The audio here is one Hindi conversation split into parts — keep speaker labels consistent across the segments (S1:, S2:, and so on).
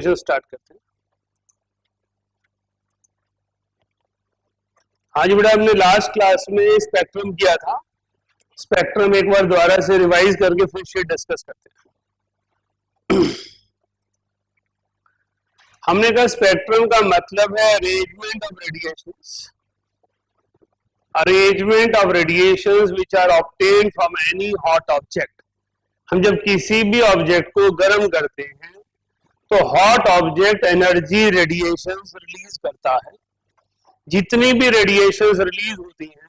S1: स्टार्ट करते हैं। हाँ जी बेटा, हमने लास्ट क्लास में स्पेक्ट्रम किया था। स्पेक्ट्रम एक बार दोबारा से रिवाइज करके फिर से डिस्कस करते हैं। हमने कहा स्पेक्ट्रम का मतलब है arrangement of radiations, arrangement of radiations which are obtained from any hot object. हम जब किसी भी ऑब्जेक्ट को गर्म करते हैं तो hot object energy radiations release करता है। जितनी भी रेडिएशंस रिलीज होती हैं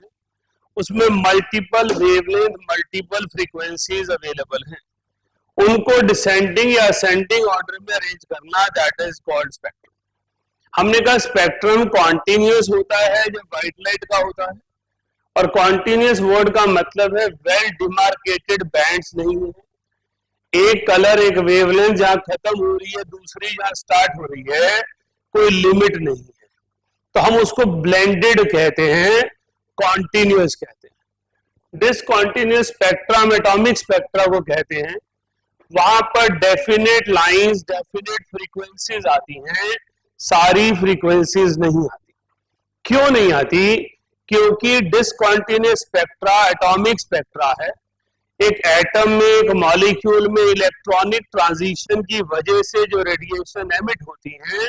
S1: उसमें multiple wavelength, multiple frequencies available हैं। उनको डिसेंडिंग या असेंडिंग ऑर्डर में अरेंज करना, दैट इज कॉल्ड स्पेक्ट्रम। हमने कहा स्पेक्ट्रम कॉन्टिन्यूस होता है जब व्हाइट लाइट का होता है, और कॉन्टिन्यूस वर्ड का मतलब है वेल डिमार्केटेड बैंड्स नहीं है। एक कलर, एक वेवलेंथ जहां खत्म हो रही है, दूसरी जहां स्टार्ट हो रही है, कोई लिमिट नहीं है। तो हम उसको ब्लेंडेड कहते हैं, कॉन्टिन्यूस कहते हैं। डिसकॉन्टिन्यूस स्पेक्ट्रम एटॉमिक स्पेक्ट्रा को कहते हैं। वहां पर डेफिनेट लाइंस, डेफिनेट फ्रीक्वेंसीज आती हैं, सारी फ्रीक्वेंसीज नहीं आती। क्यों नहीं आती? क्योंकि डिसकॉन्टिन्यूस स्पेक्ट्रा एटॉमिक स्पेक्ट्रा है। एक एटम में, एक मॉलिक्यूल में इलेक्ट्रॉनिक ट्रांजिशन की वजह से जो रेडिएशन एमिट होती है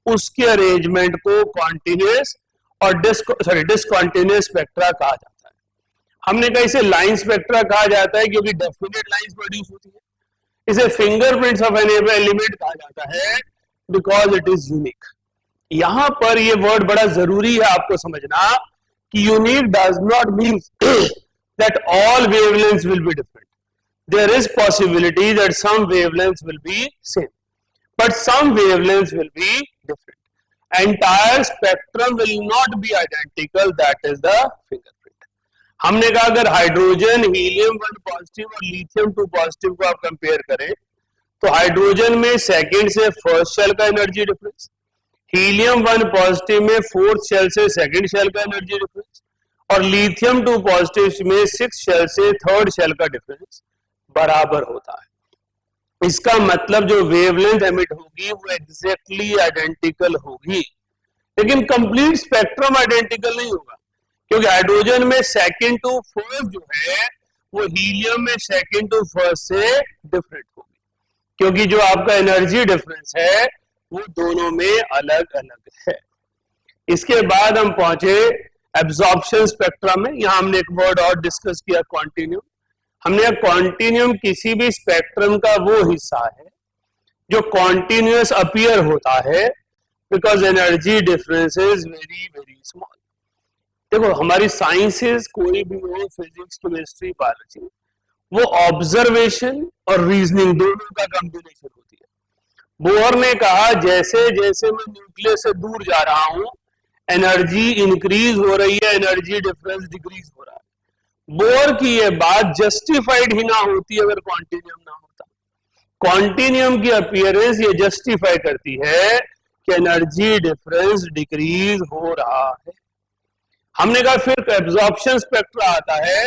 S1: उसके अरेंजमेंट को कॉन्टिन्यूस और डिसकॉन्टिन्यूस स्पेक्ट्रा कहा जाता है। हमने कहा इसे लाइन स्पेक्ट्रा कहा जाता है क्योंकि डेफिनेट लाइंस प्रोड्यूस होती है। इसे फिंगरप्रिंट्स ऑफ एन एलिमेंट कहा जाता है बिकॉज इट इज यूनिक। यहां पर ये वर्ड बड़ा जरूरी है आपको समझना कि unique does not mean that all wavelengths will be different. There is possibility that some wavelengths will be same, but some wavelengths will be different. Entire spectrum will not be identical. That is the fingerprint. हमने कहा अगर हाइड्रोजन, हीलियम 1 पॉजिटिव और लिथियम 2 पॉजिटिव को आप कंपेयर करें तो हाइड्रोजन में सेकेंड से फर्स्ट शेल का एनर्जी डिफरेंस, हीलियम 1 पॉजिटिव में फोर्थ शेल से सेकेंड शेल का एनर्जी डिफरेंस, और लिथियम 2 पॉजिटिव में 6 शेल से थर्ड शेल का डिफरेंस बराबर होता है। इसका मतलब जो वेवलेंथ एमिट होगी वो एग्जैक्टली आइडेंटिकल होगी, लेकिन कंप्लीट स्पेक्ट्रम आइडेंटिकल नहीं होगा, क्योंकि हाइड्रोजन में सेकंड टू फर्स्ट जो है वो हीलियम में सेकंड टू फर्स्ट से डिफरेंट होगी, क्योंकि जो आपका एनर्जी डिफरेंस है वो दोनों में अलग अलग है। इसके बाद हम पहुंचे एब्जॉर्प्शन स्पेक्ट्रम में। यहां हमने एक वर्ड और डिस्कस किया, कॉन्टिन्यूम। हमने कॉन्टिन्यूम किसी भी स्पेक्ट्रम का वो हिस्सा है जो कॉन्टिन्यूअस अपीयर होता है because energy difference is very very small. देखो हमारी साइंसेस कोई भी हो, फिजिक्स, केमिस्ट्री, बायोलॉजी, वो ऑब्जर्वेशन और रीजनिंग दोनों का कॉम्बिनेशन होती है। बोहर ने कहा जैसे जैसे मैं न्यूक्लियस से दूर जा रहा हूं एनर्जी इंक्रीज हो रही है, एनर्जी डिफरेंस डिक्रीज हो रहा है। बोर की ये बात जस्टिफाइड ही ना होती अगर कॉन्टिन्यूम ना होता। कॉन्टिन्यूम की अपीयरेंस ये जस्टिफाई करती है कि एनर्जी डिफरेंस डिक्रीज हो रहा है। हमने कहा फिर एब्जॉर्प्शन स्पेक्ट्रा आता है।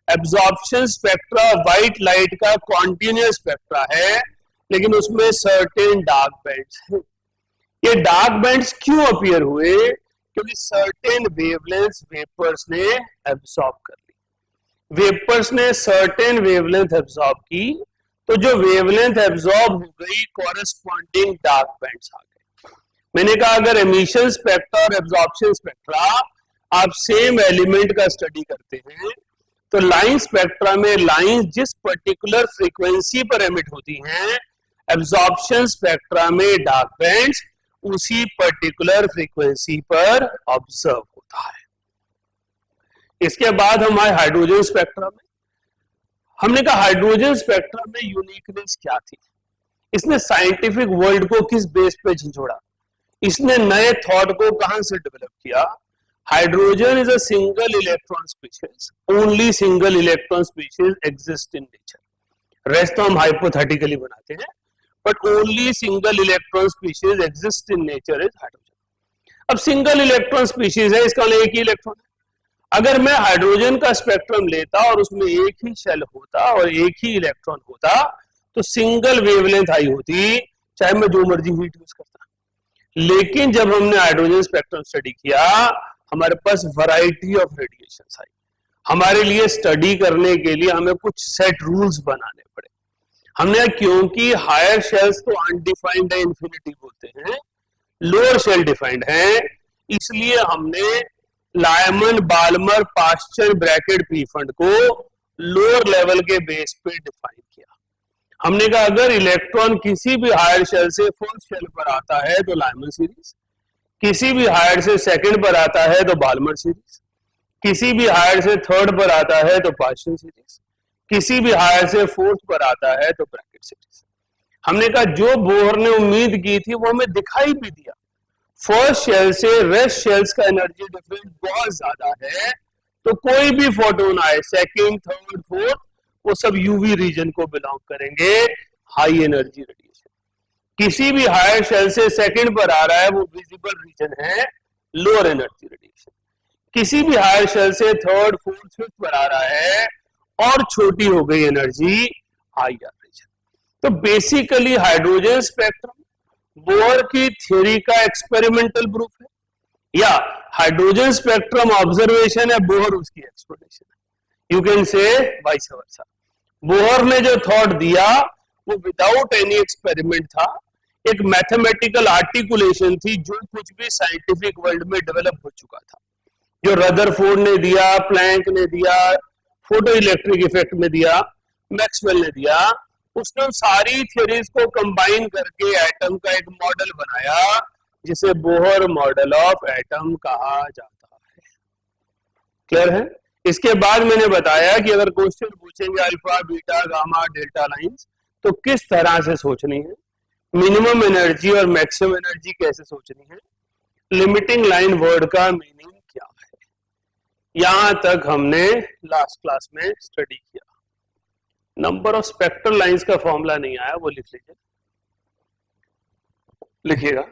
S1: एब्जॉर्प्शन स्पेक्ट्रा व्हाइट लाइट का कॉन्टिन्यूअस स्पेक्ट्रा है, लेकिन उसमें सर्टेन डार्क बैंड्स हैं। ये डार्क बैंड्स क्यों अपीयर हुए? क्योंकि सर्टेन वेवलेंथ वेपर्स ने एब्सॉर्ब कर ली। वेपर्स ने सर्टेन वेवलेंथ एब्सॉर्ब की, तो जो वेवलेंथ एब्सॉर्ब हो गई कॉरेस्पॉन्डिंग डार्क बैंड्स आ गए। मैंने कहा अगर एमिशन स्पेक्ट्रा और एब्जॉर्प्शन स्पेक्ट्रा आप सेम एलिमेंट का स्टडी करते हैं तो लाइन स्पेक्ट्रा में लाइन जिस पर्टिकुलर फ्रीक्वेंसी पर एमिट होती हैं, एब्जॉर्प्शन स्पेक्ट्रा में डार्क बैंड्स उसी पर्टिकुलर फ्रीक्वेंसी पर ऑब्जर्व होता है। इसके बाद हम आए हाइड्रोजन स्पेक्ट्रम में। हमने कहा हाइड्रोजन स्पेक्ट्रम में यूनिकनेस क्या थी? इसने साइंटिफिक वर्ल्ड को किस बेस पे झंझोड़ा? इसने नए थॉट को कहां से डेवलप किया? Hydrogen is a single electron species, only single electron species exist in nature. Rest तो हम हाइपोथेटिकली बनाते हैं, but only single electron species exist in nature is hydrogen. अब सिंगल इलेक्ट्रॉन स्पीशीज है, इसका एक ही इलेक्ट्रॉन है। अगर मैं हाइड्रोजन का स्पेक्ट्रम लेता और उसमें एक ही शेल होता और एक ही इलेक्ट्रॉन होता तो सिंगल वेवलेंथ आई होती, चाहे मैं जो मर्जी हीट यूज करता। लेकिन जब हमने हाइड्रोजन स्पेक्ट्रम स्टडी किया, हमारे पास वैरायटी ऑफ रेडिएशंस आई। हमारे लिए स्टडी करने के लिए हमें कुछ सेट रूल्स बनाने पड़े। हमने, क्योंकि हायर शेल्स तो अनडिफाइंड है, इंफिनिटी बोलते हैं, लोअर शेल डिफाइंड है, इसलिए हमने लायमन, बाल्मर, पास्चर, ब्रैकेट, पीफंड को लोअर लेवल के बेस पे डिफाइन किया। हमने कहा अगर इलेक्ट्रॉन किसी भी हायर शेल से फर्स्ट शेल पर आता है तो लायमन सीरीज, किसी भी हायर से सेकंड पर आता है तो बाल्मर सीरीज, किसी भी हायर से थर्ड पर आता है तो पास्चर सीरीज, किसी भी हायर से फोर्थ पर आता है तो ब्रैकेट सीरीज। हमने कहा जो बोहर ने उम्मीद की थी वो हमें दिखाई भी दिया। फर्स्ट शेल से रेस्ट शेल्स का एनर्जी डिफरेंस बहुत ज्यादा है, तो कोई भी फोटोन आए सेकंड, थर्ड, फोर्थ, वो सब यूवी रीजन को बिलोंग करेंगे, हाई एनर्जी रेडिएशन। किसी भी हायर शेल से सेकंड पर आ रहा है वो विजिबल रीजन है, लोअर एनर्जी रेडिएशन। किसी भी हायर शेल से थर्ड, फोर्थ, फिफ्थ पर आ रहा है और छोटी हो गई एनर्जी, हाई रीजन। तो बेसिकली हाइड्रोजन स्पेक्ट्रम बोहर की थ्योरी का एक्सपेरिमेंटल प्रूफ है, या हाइड्रोजन स्पेक्ट्रम ऑब्जर्वेशन है, बोहर उसकी एक्सप्लेनेशन है। You can say vice versa. Bohr ने जो थॉट दिया वो विदाउट एनी एक्सपेरिमेंट था, एक मैथमेटिकल आर्टिकुलेशन थी जो कुछ भी साइंटिफिक वर्ल्ड में डेवलप हो चुका था, जो रदरफोर्ड ने दिया, प्लैंक ने दिया, फोटो इलेक्ट्रिक इफेक्ट में दिया, मैक्सवेल ने दिया। उसने सारी थ्योरीज को कंबाइन करके एटम का एक मॉडल बनाया जिसे बोहर मॉडल ऑफ एटम कहा जाता है। क्लियर है? इसके बाद मैंने बताया कि अगर क्वेश्चन पूछेंगे alpha, beta, gamma, delta lines, तो किस तरह से सोचनी है, मिनिमम एनर्जी और मैक्सिमम एनर्जी कैसे सोचनी है, लिमिटिंग लाइन वर्ड का मीनिंग क्या है, यहां तक हमने लास्ट क्लास में स्टडी किया। नंबर ऑफ स्पेक्ट्रल लाइंस का फॉर्मूला नहीं आया, वो लिख लीजिए, लिखिएगा।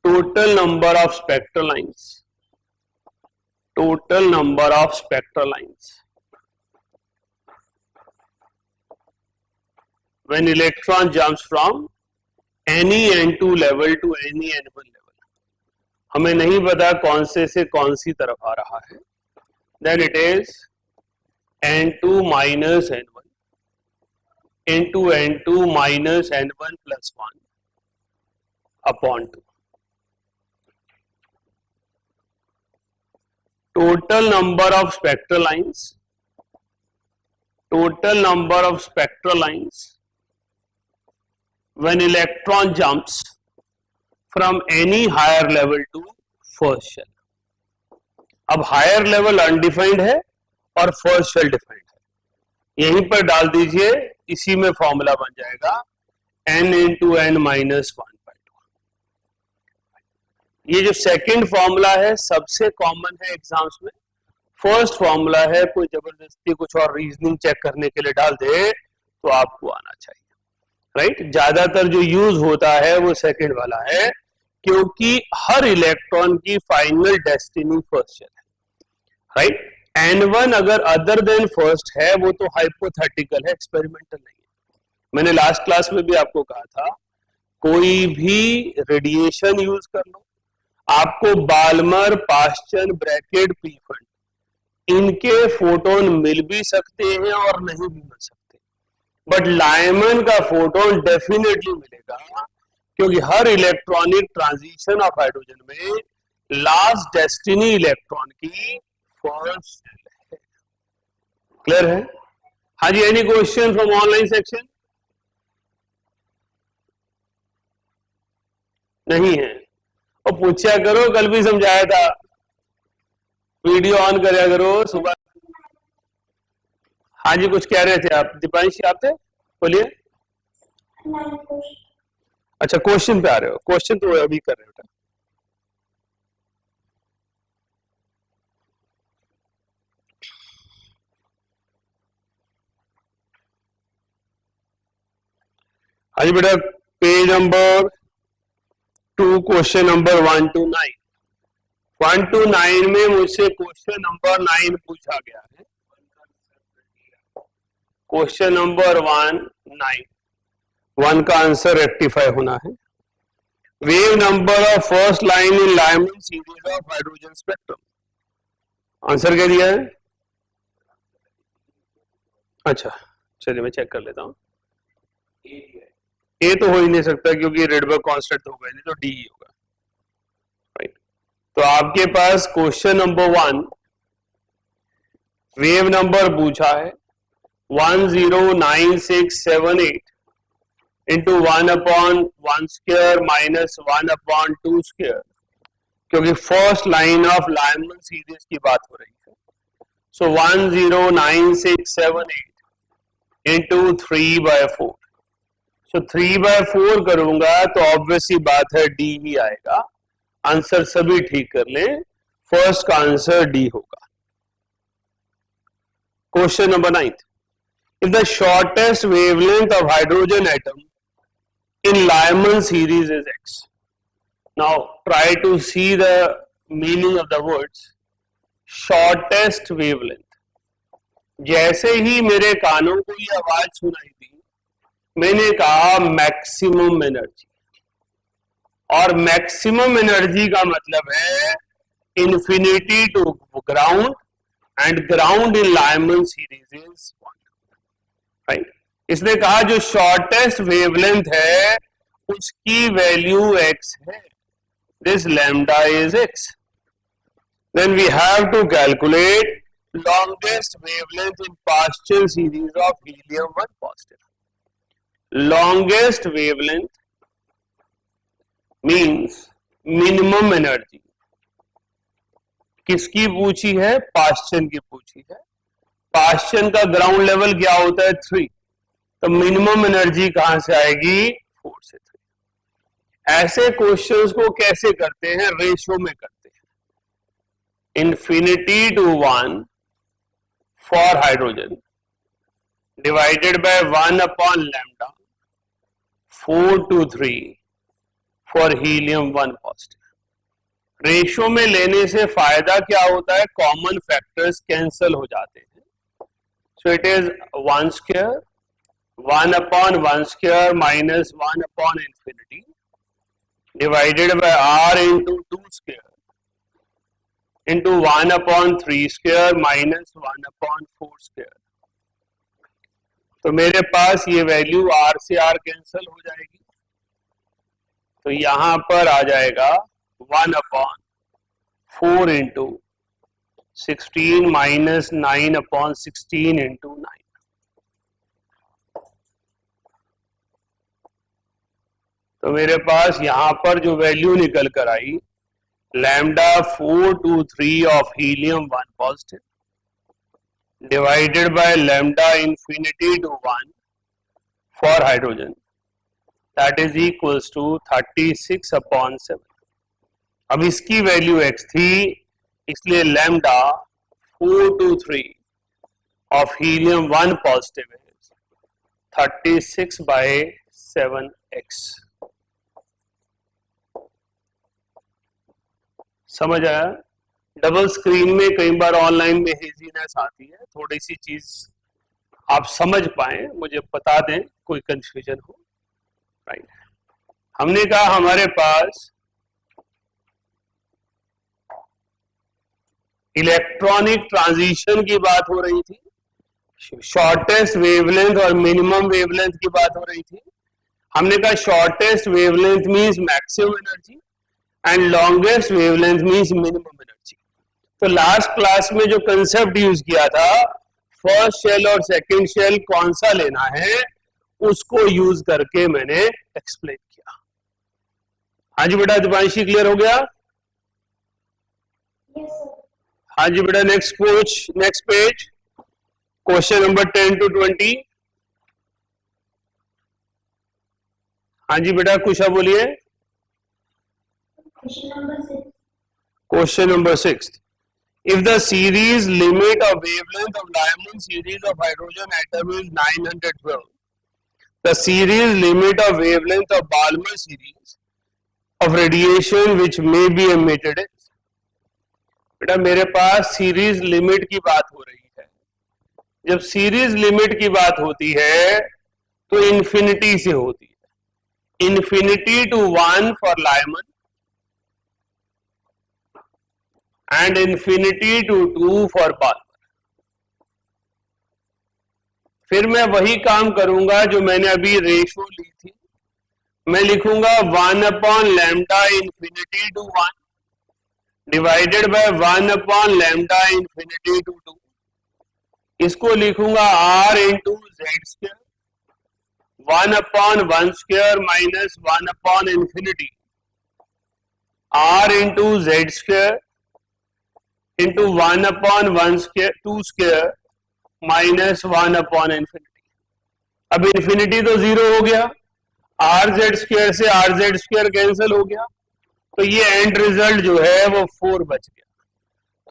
S1: Total number of spectral lines, total number of spectral lines when electron jumps from any n2 level to any n1 level। हमें नहीं पता कौन से कौन सी तरफ आ रहा है, then it is n2 minus n1 into n2 minus n1 plus 1 upon 2। Total number of spectral lines, total number of spectral lines when electron jumps from any higher level to first shell। अब हायर लेवल अनडिफाइंड है और फर्स्ट शेल डिफाइंड है, यहीं पर डाल दीजिए, इसी में फॉर्मूला बन जाएगा n into n minus 1/2। ये जो सेकंड फॉर्मूला है सबसे कॉमन है एग्जाम्स में। फर्स्ट फॉर्मूला है कोई जबरदस्ती कुछ और रीजनिंग चेक करने के लिए डाल दे तो आपको आना चाहिए, राइट। ज्यादातर जो यूज होता है वो सेकंड वाला है, क्योंकि हर इलेक्ट्रॉन की फाइनल डेस्टिनी फर्स्ट शेल है, राइट। n1 अगर अदर देन फर्स्ट है वो तो हाइपोथेटिकल है, एक्सपेरिमेंटल नहीं है। मैंने लास्ट क्लास में भी आपको कहा था, कोई भी रेडिएशन यूज कर लो, आपको बाल्मर, पास्चर, ब्रैकेट, पीफंड, इनके फोटोन मिल भी सकते हैं और नहीं भी मिल सकते, बट लायमन का फोटोन डेफिनेटली मिलेगा, क्योंकि हर इलेक्ट्रॉनिक ट्रांजिशन ऑफ हाइड्रोजन में लास्ट डेस्टिनी इलेक्ट्रॉन की फर्स्ट शेल है। क्लियर है? हाँ जी, any question from online section? नहीं है? और पूछा करो, कल भी समझाया था, वीडियो ऑन कराया करो सुबह। हाँ जी, कुछ कह रहे थे आप, दीपांशी आप थे, बोलिए। अच्छा, क्वेश्चन पे आ रहे हो, क्वेश्चन तो अभी कर रहे हो। हाँ जी बेटा, page number 2 question number 1 to 9। 1 to 9 में मुझसे क्वेश्चन नंबर 9 पूछा गया है। क्वेश्चन नंबर 1 9 1 का आंसर रेक्टिफाई होना है। Wave number of first line in Lyman series of hydrogen spectrum. Answer क्या दिया है? अच्छा चलिए मैं चेक कर लेता हूं। ए तो हो ही नहीं सकता क्योंकि रेडबर्ग कांस्टेंट होगा नहीं, तो डी ही होगा, राइट। तो आपके पास क्वेश्चन नंबर 1 वेव नंबर पूछा है 109678 इंटू 1/1 स्क्वायर माइनस 1/2 स्क्वायर, क्योंकि first line of Lyman series की बात हो रही है। सो 109678 इंटू 3/4। सो 3/4 करूंगा तो ऑब्वियस ही बात है डी ही आएगा। आंसर सभी ठीक कर लें, फर्स्ट का आंसर डी होगा। Question number 9, if the shortest wavelength of hydrogen atom in Lyman series is x. Now try to see the meaning of the words shortest wavelength. जैसे ही मेरे कानों को ये आवाज सुनाई दी, मैंने कहा मैक्सिमम एनर्जी, और मैक्सिमम एनर्जी का मतलब है infinity to ground, and ground in Lyman series is 1, right. इसने कहा जो शॉर्टेस्ट वेवलेंथ है उसकी वैल्यू x है, this lambda is x। Then we have to calculate longest wavelength in partial series of helium-1 positive. Longest wavelength means minimum energy. किसकी पूछी है? पाश्चन की पूछी है। पाश्चन का ग्राउंड लेवल क्या होता है? 3। तो मिनिमम एनर्जी कहां से आएगी? 4 से 3। ऐसे क्वेश्चंस को कैसे करते हैं? रेशियो में करते हैं। Infinity to 1 for hydrogen divided by 1 upon lambda 4 to 3 for helium-1 positive। Ratio में लेने से फायदा क्या होता है? कॉमन फैक्टर्स कैंसल हो जाते हैं। So it is 1 square 1/1 square minus 1 upon infinity divided by r into 2 square into 1/3 square minus 1/4 square. तो मेरे पास ये वैल्यू r से r कैंसल हो जाएगी, तो यहां पर आ जाएगा 1/4 इंटू 16 माइनस 9/16 इंटू 9। तो मेरे पास यहां पर जो वैल्यू निकल कर आई, lambda 4 to 3 of helium-1 positive divided by lambda infinity to 1 for hydrogen, that is equals to 36/7। अब इसकी वैल्यू x थी, इसलिए lambda 4 to 3 of helium-1 positive is 36/7x। समझ आया? डबल स्क्रीन में कई बार ऑनलाइन में हेजीनेस आती है, थोड़ी सी चीज आप समझ पाए मुझे बता दें, कोई कंफ्यूजन हो, राइट। हमने कहा हमारे पास इलेक्ट्रॉनिक ट्रांजिशन की बात हो रही थी, शॉर्टेस्ट वेवलेंथ और मिनिमम वेवलेंथ की बात हो रही थी। हमने कहा shortest wavelength means maximum energy and longest wavelength means minimum energy. तो लास्ट क्लास में जो कंसेप्ट यूज किया था, फर्स्ट शेल और सेकंड शेल कौन सा लेना है, उसको यूज करके मैंने एक्सप्लेन किया। हाँ जी बेटा, दिपांशी क्लियर हो गया? हाँ जी बेटा, next page, question number 10 to 20। हाँ जी बेटा, कुछ बोलिए। Question number 6. If the series limit of wavelength of Lyman series of hydrogen atom is 912, the series limit of wavelength of Balmer series of radiation which may be emitted is। बेटा मेरे पास सीरीज लिमिट की बात हो रही है। जब सीरीज लिमिट की बात होती है तो इन्फिनिटी से होती है, infinity to 1 for Lyman and infinity to 2 for Balmer. फिर मैं वही काम करूंगा जो मैंने अभी रेशो ली थी, मैं लिखूंगा 1 upon lambda infinity to 1 divided by 1 upon lambda infinity to 2। इसको लिखूंगा r into Z square 1 upon 1 square minus 1 upon infinity r into Z square into 1 upon 1 square 2 square minus 1 upon infinity. अब इन्फिनिटी तो जीरो हो गया, आर जेड स्क्वायर से आर जेड स्क्वायर कैंसिल हो गया, तो ये एंड रिजल्ट जो है वो 4 बच गया।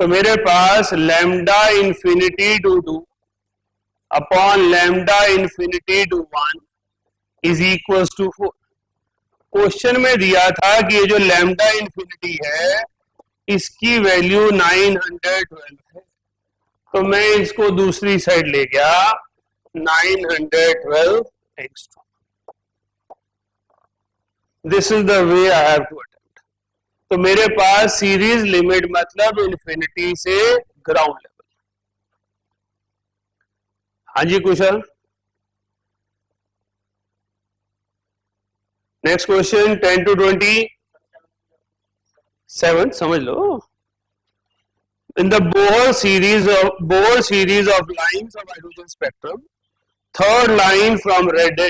S1: तो मेरे पास lambda infinity to 2 upon lambda infinity to 1 is equal to 4। Question में दिया था कि ये जो लैम्डा इन्फिनिटी है इसकी वैल्यू 912 है, तो मैं इसको दूसरी साइड ले गया 912 extra. This is the way I have to attempt. तो मेरे पास सीरीज लिमिट मतलब इन्फिनिटी से ग्राउंड लेवल। हाँ जी कुशल, नेक्स्ट क्वेश्चन 10 to 27 समझ लो। In the Bohr series of lines of hydrogen spectrum, third line from red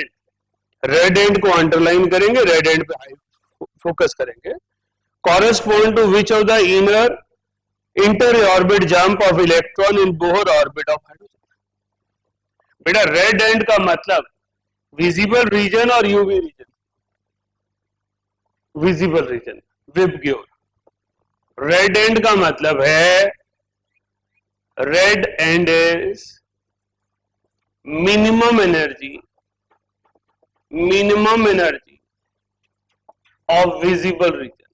S1: end को अंडरलाइन करेंगे, रेड एंड पे फोकस करेंगे, correspond to which of the inner inter-orbit jump of electron in Bohr orbit of hydrogen। बेटा रेड एंड का मतलब विजिबल रीजन और UV region. Visible region VIBGYOR, red end का मतलब है red end is minimum energy of visible region.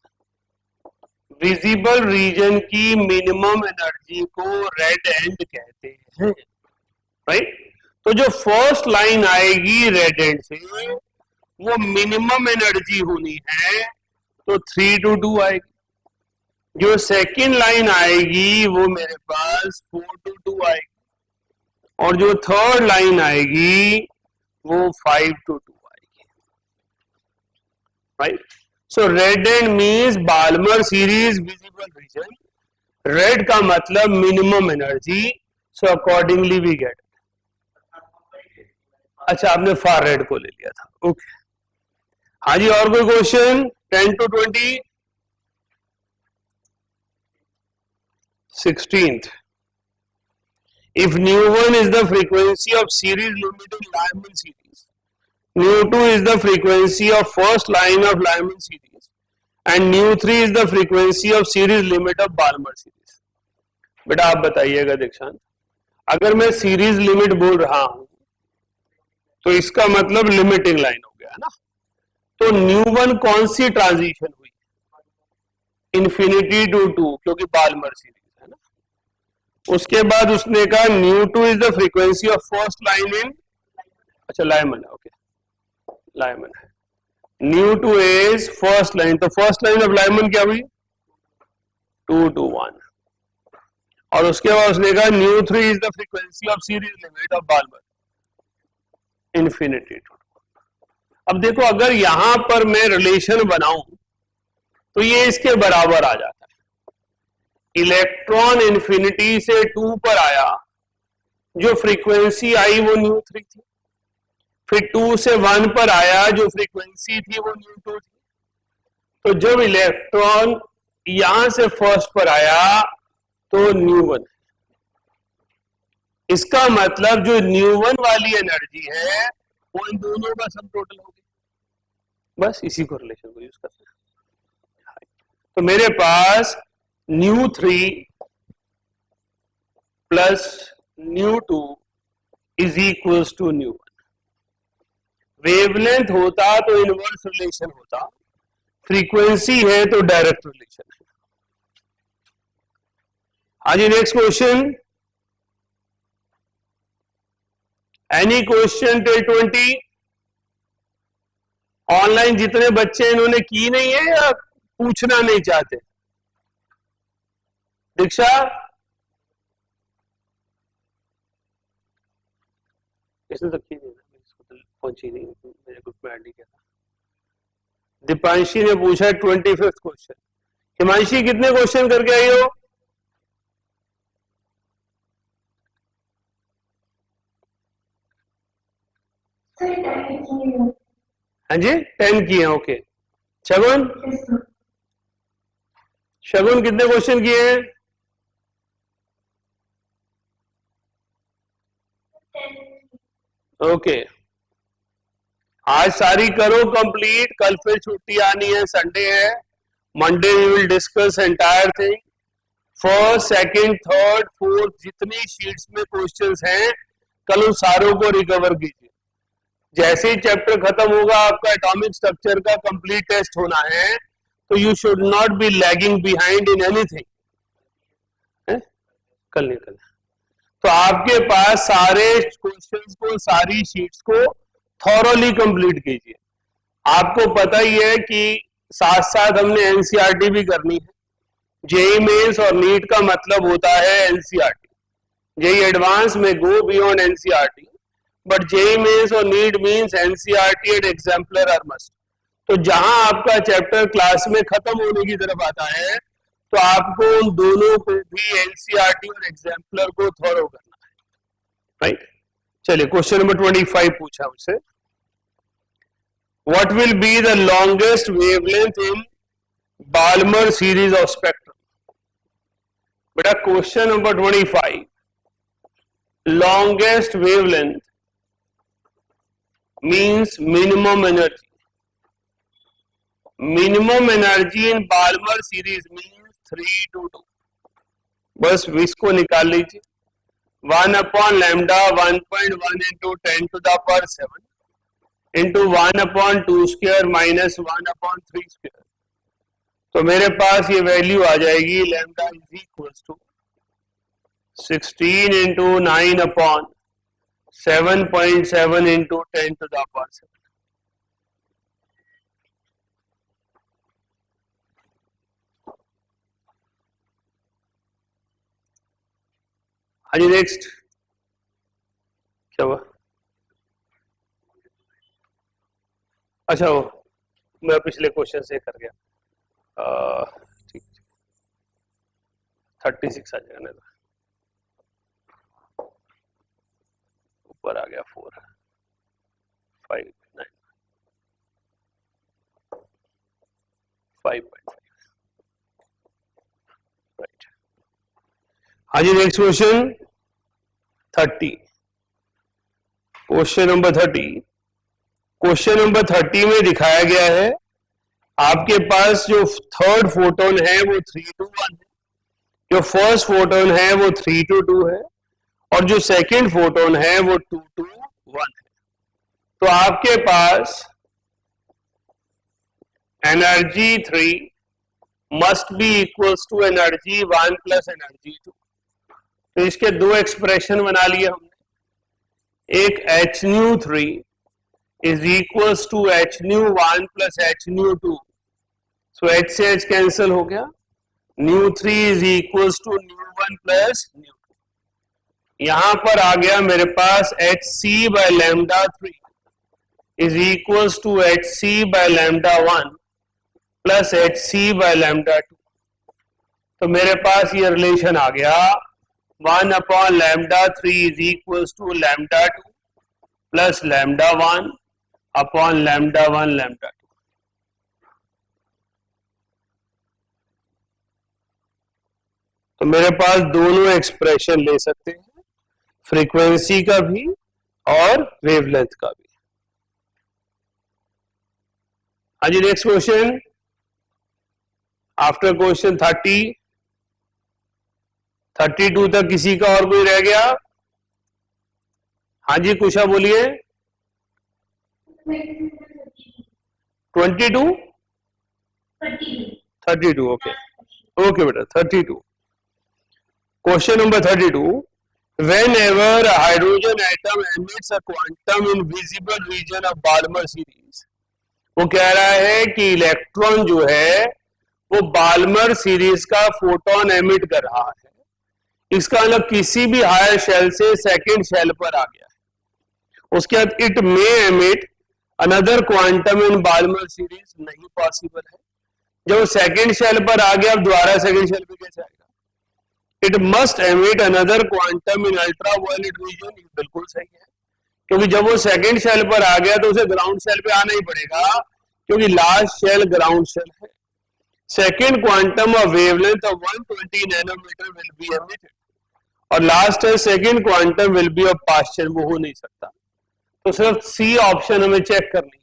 S1: Visible region की मिनिमम एनर्जी को रेड एंड कहते हैं, राइट। तो जो फर्स्ट लाइन आएगी रेड एंड से वो मिनिमम एनर्जी होनी है, तो 3 to 2 आएगी। जो सेकेंड लाइन आएगी वो मेरे पास 4 to 2 आएगी, और जो थर्ड लाइन आएगी वो 5 to 2 आएगी, right. So red end means Balmer series visible region, red का मतलब minimum energy, so accordingly we get. अच्छा आपने फार रेड को ले लिया था, ओके। हाँ जी, और कोई question 10 to 20? 16th, if nu1 is the frequency of series limit in Lyman series, nu2 is the frequency of first line of Lyman series, and nu3 is the frequency of series limit of Balmer series। बेटा आप बताइएगा दीक्षांत, अगर मैं सीरीज लिमिट बोल रहा हूं तो इसका मतलब लिमिटिंग लाइन हो गया ना। तो nu1 कौन सी ट्रांजिशन हुई? इन्फिनिटी टू 2, क्योंकि बाल्मर सीरीज है ना। उसके बाद उसने कहा nu2 is the frequency of first line in, अच्छा लाइमन है, ओके लाइमन है। nu2 इज फर्स्ट लाइन, तो फर्स्ट लाइन ऑफ लाइमन क्या हुई? 2 to 1। और उसके बाद उसने कहा nu3 is the frequency of series limit of Balmer infinity to 2। अब देखो अगर यहां पर मैं रिलेशन बनाऊं तो ये इसके बराबर आ जाता है। इलेक्ट्रॉन इन्फिनिटी से 2 पर आया, जो फ्रीक्वेंसी आई वो nu3 थी, फिर 2 से 1 पर आया, जो फ्रीक्वेंसी थी वो nu2 थी। तो जब इलेक्ट्रॉन यहां से फर्स्ट पर आया तो nu1, इसका मतलब जो nu1 वाली एनर्जी है वो इन दोनों का सम टोटल हो गया। बस इसी को रिलेशन को यूज करते हैं। तो मेरे पास nu3 plus nu2 is equals to nu1। Wavelength होता तो इनवर्स रिलेशन होता, फ्रीक्वेंसी है तो डायरेक्ट रिलेशन है। हाँ जी, next question, any question till 20? Online जितने बच्चे इन्होंने की नहीं है या पूछना नहीं चाहते? दीक्षा, इसने तो की नहीं, इसको तो पहुंची नहीं, मेरे ग्रुप में ऐड नहीं किया था। दीपांशी ने पूछा 25th क्वेश्चन। हिमांशी कितने क्वेश्चन करके आई हो? हाँ जी, 10 किए हैं। ओके। शगुन, शगुन कितने क्वेश्चन किए हैं? ओके। आज सारी करो कंप्लीट, कल फिर छुट्टी आनी है, संडे है। Monday we will discuss entire thing. First, second, third, fourth जितनी शीट्स में क्वेश्चंस हैं कल उन सारों को रिकवर कीजिए। जैसे ही चैप्टर खत्म होगा, आपका एटॉमिक स्ट्रक्चर का कंप्लीट टेस्ट होना है, तो you should not be lagging behind in anything. कल नहीं, कल। तो आपके पास सारे क्वेश्चंस को, सारी शीट्स को थॉरोली कंप्लीट कीजिए। आपको पता ही है कि साथ साथ हमने एनसीईआरटी भी करनी है। जेई मेंस और नीट का मतलब होता है एनसीईआरटी। जेई एडवांस में go beyond NCERT, but JEE mains और NEET means NCERT and exemplar are must. तो जहां आपका चैप्टर क्लास में खत्म होने की तरफ आता है, तो आपको उन दोनों को भी, एनसीईआरटी और एग्जाम्पलर को थॉरो करना है, राइट। चलिए, क्वेश्चन नंबर 25 पूछा उसे, what will be the longest wavelength in Balmer series of spectrum? बेटा question number 25, longest wavelength means minimum energy. Minimum energy in Balmer series means 322। बस इसको निकाल लीजिए। 1/λ 1.1 into 10 to the power 7 into 1/2 square minus 1/3 square। तो मेरे पास ये वैल्यू आ जाएगी, lambda is equals to 16 into 9/7.7 into 10 to the power 7। हाँ जी, नेक्स्ट क्या हुआ? अच्छा, वो मैं पिछले क्वेश्चन से कर गया। ठीक, 36 आ जाएगा ना, ऊपर आ गया 4 5 9 5.5, राइट। हाँ जी, next question 30। Question number 30, question number 30 में दिखाया गया है आपके पास जो थर्ड फोटोन है वो 321 है, जो फर्स्ट फोटोन है वो 322 है, और जो सेकंड फोटोन है वो 221 है। तो आपके पास energy 3 must be equals to energy 1 plus energy 2। तो इसके दो एक्सप्रेशन बना लिए हमने। एक h nu 3 is equals to h nu 1 plus h nu 2। So h से h कैंसिल हो गया। Nu 3 is equals to nu 1 plus nu 2। यहां पर आ गया मेरे पास hc by lambda 3 is equals to hc by lambda 1 plus hc by lambda 2। तो मेरे पास ये रिलेशन आ गया, 1/λ3 is equals to λ2 plus λ1 upon λ1 λ2। तो मेरे पास दोनों एक्सप्रेशन ले सकते हैं, फ्रीक्वेंसी का भी और वेवलेंथ का भी। हाँ जी, नेक्स्ट क्वेश्चन आफ्टर क्वेश्चन 30 32 तक किसी का और कोई रह गया? हाँ जी, कुशा बोलिए। 22 32, ओके ओके बेटा 32। Question number 32, whenever a hydrogen atom emits a quantum in visible region of Balmer series, वो कह रहा है कि इलेक्ट्रॉन जो है वो बाल्मर सीरीज का फोटोन एमिट कर रहा है, इसका मतलब किसी भी हायर शेल से सेकेंड शेल पर आ गया है। उसके बाद it may emit another quantum in Balmer series, नहीं पॉसिबल है। जब सेकेंड शेल पर आ गया, अब दोबारा सेकेंड शेल पे कैसे आएगा? It must emit another quantum in ultraviolet region, बिल्कुल सही है, क्योंकि जब वो सेकेंड शेल पर आ गया तो उसे ग्राउंड शेल पे आना ही पड़ेगा, क्योंकि लास्ट शेल ग्राउंड शेल है। Second quantum of wavelength of 120 nanometre will be emitted, और लास्ट है second quantum will be of past shell, वो हो नहीं सकता। तो सिर्फ सी ऑप्शन हमें चेक करनी है।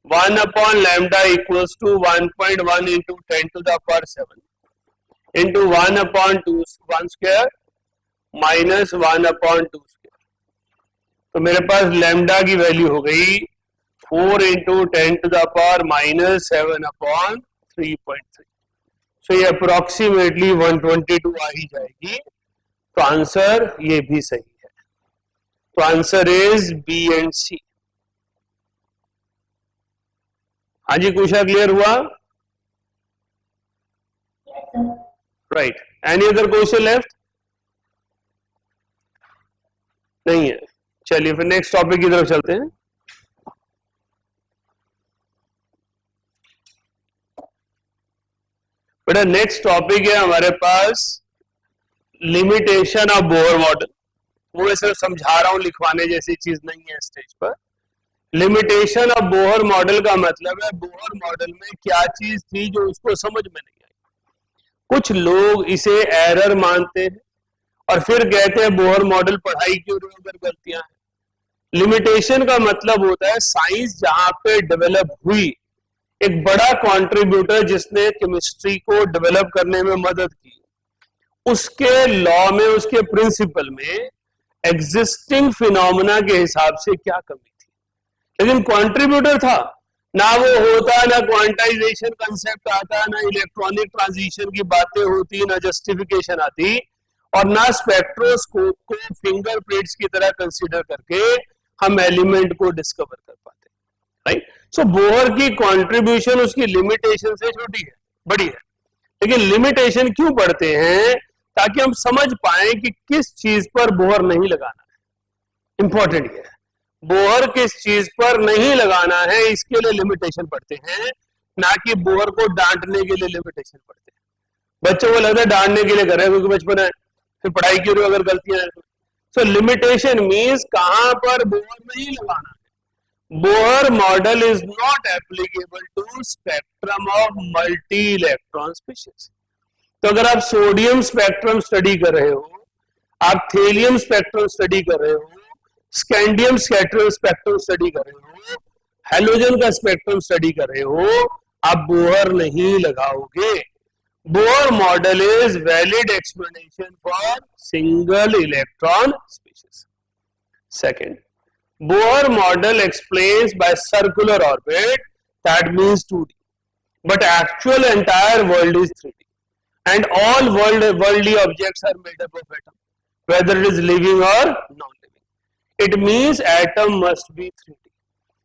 S1: 1 upon lambda equals to 1.1 into 10 to the power 7 into 1 upon 1 square minus 1 upon 2 square. तो मेरे पास लैम्डा की वैल्यू हो गई 4 into 10 to the power minus 7 upon 3.3। So ये अप्रोक्सीमेटली 122 आ ही जाएगी। तो आंसर ये भी सही है। तो आंसर इज बी एंड सी। हाँ जी, क्वेश्चन क्लियर हुआ? Right. Any other question left? नहीं है। चलिए फिर नेक्स्ट टॉपिक की तरफ चलते हैं। बेटा नेक्स्ट टॉपिक है हमारे पास लिमिटेशन ऑफ बोहर मॉडल। वो मैं सिर्फ समझा रहा हूं, लिखवाने जैसी चीज नहीं है स्टेज पर। लिमिटेशन ऑफ बोहर मॉडल का मतलब है बोहर मॉडल में क्या चीज थी जो उसको समझ में नहीं आई। कुछ लोग इसे एरर मानते हैं और फिर कहते हैं बोहर मॉडल पढ़ाई क्यों रहे हो अगर गलतियां हैं। लिमिटेशन का मतलब होता है साइंस जहां पे डेवलप हुई, एक बड़ा कंट्रीब्यूटर जिसने केमिस्ट्री को डेवलप करने में मदद की, उसके लॉ में, उसके प्रिंसिपल में एग्जिस्टिंग फिनोमेना के हिसाब से क्या कमी थी, लेकिन कंट्रीब्यूटर था। ना वो होता, ना क्वांटाइजेशन कंसेप्ट आता, ना इलेक्ट्रॉनिक ट्रांजिशन की बातें होती, ना जस्टिफिकेशन आती, और ना स्पेक्ट्रोस्कोप को फिंगरप्रिंट्स की तरह कंसीडर करके हम एलिमेंट को डिस्कवर कर पाते। राइट। सो बोहर की कंट्रीब्यूशन उसकी लिमिटेशन से छोटी है, बड़ी है। लेकिन लिमिटेशन क्यों पढ़ते हैं? ताकि हम समझ पाए कि किस चीज पर बोहर नहीं लगाना है। इंपॉर्टेंट ये है, बोहर किस चीज पर नहीं लगाना है, इसके लिए लिमिटेशन पढ़ते हैं, ना कि बोहर को डांटने के लिए लिमिटेशन पढ़ते हैं। बच्चों को लगता है डांटने के लिए कर रहे हैं क्योंकि बचपन है, फिर पढ़ाई क्यों अगर गलतियां हैं। सो लिमिटेशन मीन्स कहां पर बोहर नहीं लगाना है। Bohr model is not applicable to spectrum of multi electron species. तो अगर आप सोडियम स्पेक्ट्रम स्टडी कर रहे हो, आप थेलियम स्पेक्ट्रम स्टडी कर रहे हो, स्कैंडियम स्पेक्ट्रम स्टडी कर रहे हो, हेलोजन का स्पेक्ट्रम स्टडी कर रहे हो, आप बोहर नहीं लगाओगे। Bohr model is valid explanation for single electron species. Second, Bohr model explains by circular orbit, that means 2D, but actual entire world is 3D, and all worldly objects are made up of atom, whether it is living or non-living. It means atom must be 3D.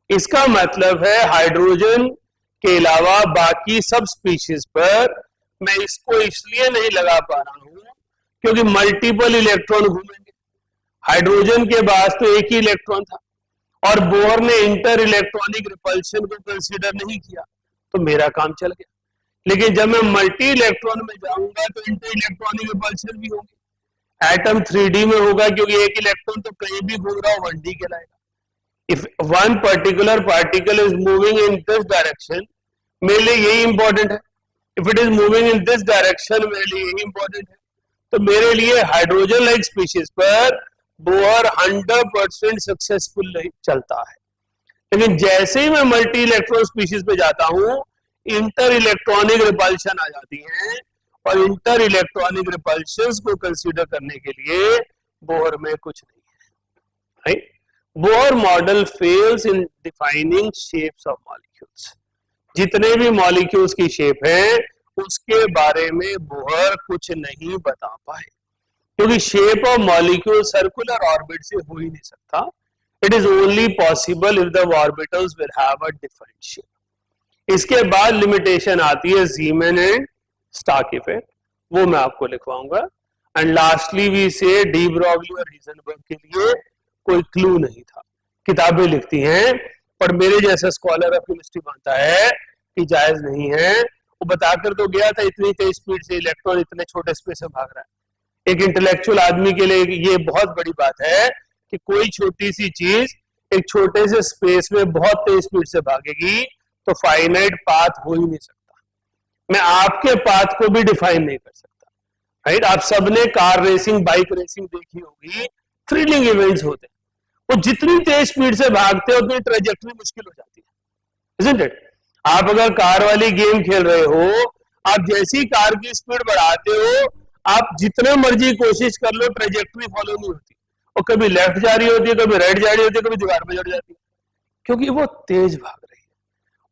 S1: इसका मतलब है हाइड्रोजन के अलावा बाकी सब स्पीशीज पर मैं इसको इसलिए नहीं लगा पा रहा हूं क्योंकि मल्टीपल इलेक्ट्रॉन घूमेंगे। हाइड्रोजन के पास तो एक ही इलेक्ट्रॉन था और बोहर ने इंटर इलेक्ट्रॉनिक रिपल्शन को कंसीडर नहीं किया, तो मेरा काम चल गया। लेकिन जब मैं मल्टी इलेक्ट्रॉन में जाऊंगा तो इंटर इलेक्ट्रॉनिक रिपल्शन भी होगी। एटम 3D में होगा क्योंकि एक इलेक्ट्रॉन तो कहीं भी घूम रहा हो 1D कहलाएगा। If one particular particle is moving in this direction, मेरे लिए यही इंपॉर्टेंट है। If it is moving in this direction, मेरे लिए यही इंपॉर्टेंट है। तो मेरे लिए हाइड्रोजन लाइक स्पीशीज पर बोहर 100% सक्सेसफुल चलता है। लेकिन जैसे ही मैं मल्टी इलेक्ट्रॉन स्पीशीज पे जाता हूं, इंटर इलेक्ट्रॉनिक रिपल्शन आ जाती है, और इंटर इलेक्ट्रॉनिक रिपल्शंस को कंसीडर करने के लिए बोहर में कुछ नहीं है। Right? Bohr model fails in defining shapes of molecules. जितने भी मॉलिक्यूल्स की शेप है उसके बारे में बोहर कुछ नहीं बता पाए, क्योंकि shape of molecule circular orbit से हो ही नहीं सकता। It is only possible if the orbitals will have a different shape. इसके बाद लिमिटेशन आती है जीमैन एंड स्टार्क इफेक्ट, वो मैं आपको लिखवाऊंगा. And lastly we say de Broglie और हीजनबर्ग के लिए कोई क्लू नहीं था. किताबें लिखती हैं पर मेरे जैसा स्कॉलर ऑफ केमिस्ट्री मानता है कि जायज नहीं है. वो बताकर तो गया था इतनी तेज स्पीड से इलेक्ट्रॉन इतने छोटे स्पेस में भाग रहा है. एक इंटेलेक्चुअल आदमी के लिए ये बहुत बड़ी बात है कि कोई छोटी सी चीज एक छोटे से स्पेस में बहुत तेज स्पीड से भागेगी तो फाइनाइट पाथ हो ही नहीं सकता. मैं आपके पाथ को भी डिफाइन नहीं कर सकता. राइट, आप सबने कार रेसिंग बाइक रेसिंग देखी होगी. थ्रिलिंग इवेंट्स होते हैं. वो जितनी तेज स्पीड से भागते हो उतनी ट्रेजेक्टरी मुश्किल हो जाती है. Isn't it? आप अगर कार वाली गेम खेल रहे हो, आप जैसी कार की स्पीड बढ़ाते हो, आप जितना मर्जी कोशिश कर लो ट्रेजेक्टरी फॉलो नहीं होती. और कभी लेफ्ट जा रही होती है, कभी राइट जा रही होती है, कभी दीवार में जड़ जाती है, क्योंकि वो तेज भाग रही है.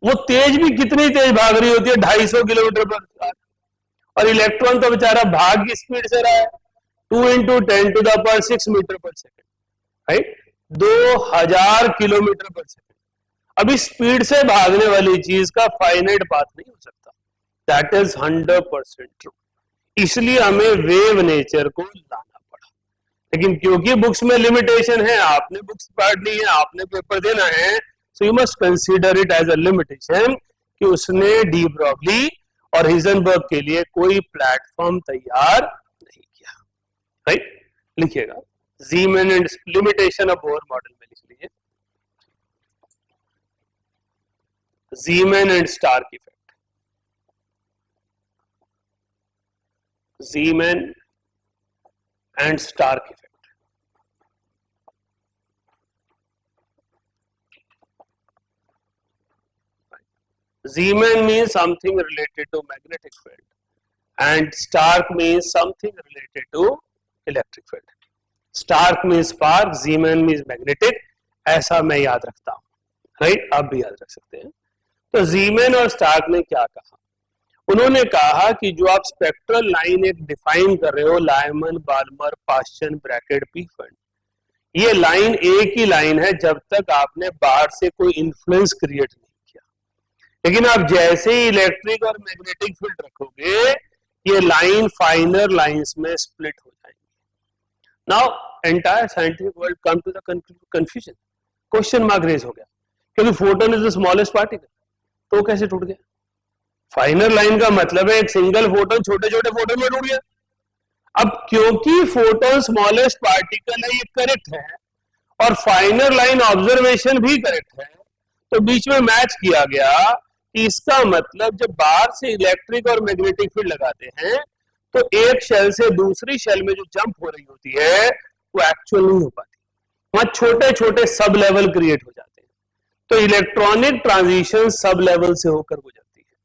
S1: वो तेज भी कितनी तेज भाग रही होती है, 250 किलोमीटर पर. और इलेक्ट्रॉन तो बेचारा भाग की स्पीड से रहा है 2 × 10⁻⁶ मीटर पर सेकेंड. राइट, 2000 किलोमीटर पर सेकेंड. अभी स्पीड से भागने वाली चीज का फाइनाइट पाथ नहीं हो सकता. That is 100% true. इसलिए हमें वेव नेचर को लाना पड़ा. लेकिन क्योंकि बुक्स में लिमिटेशन है, आपने बुक्स पढ़नी है, आपने पेपर देना है, so you must consider it as a limitation कि उसने डी ब्रॉगली और हीजनबर्ग के लिए कोई प्लेटफॉर्म तैयार नहीं किया. राइट, लिखिएगा Zeeman and limitation of Bohr model में लिख लीजिए. Zeeman and Stark effect. Zeeman and Stark effect. Zeeman means something related to magnetic field and Stark means something related to electric field. Stark means spark, Zeeman means magnetic. ऐसा मैं याद रखता हूं. राइट, आप भी याद रख सकते हैं. तो जीमैन और स्टार्क ने क्या कहा? उन्होंने कहा कि जो आप स्पेक्ट्रल लाइन एक डिफाइन कर रहे हो, लायमन, बाल्मर, पास्चन, ब्रैकेट, पीफर्ड, ये लाइन एक ही लाइन है जब तक आपने बाहर से कोई इन्फ्लुएंस क्रिएट नहीं किया. लेकिन आप जैसे ही इलेक्ट्रिक और मैग्नेटिक फील्ड रखोगे, ये लाइन फाइनर लाइंस में स्प्लिट हो जाएंगी. Now entire scientific world come to the confusion. Question mark raise हो गया, क्योंकि photon is the smallest particle, तो कैसे टूट गया? फाइनर लाइन का मतलब है एक सिंगल फोटोन छोटे छोटे फोटोन में टूट गया. अब क्योंकि फोटोन स्मॉलेस्ट पार्टिकल है, ये करेक्ट है, और फाइनर लाइन ऑब्जर्वेशन भी करेक्ट है, तो बीच में मैच किया गया कि इसका मतलब जब बाहर से इलेक्ट्रिक और मैग्नेटिक फील्ड लगाते हैं तो एक शेल से दूसरी शेल में जो जंप हो रही होती है वो एक्चुअल नहीं हो पाती. वहां छोटे छोटे सब लेवल क्रिएट हो जाते हैं. तो इलेक्ट्रॉनिक ट्रांजिशन सब लेवल से होकर गुजरती है.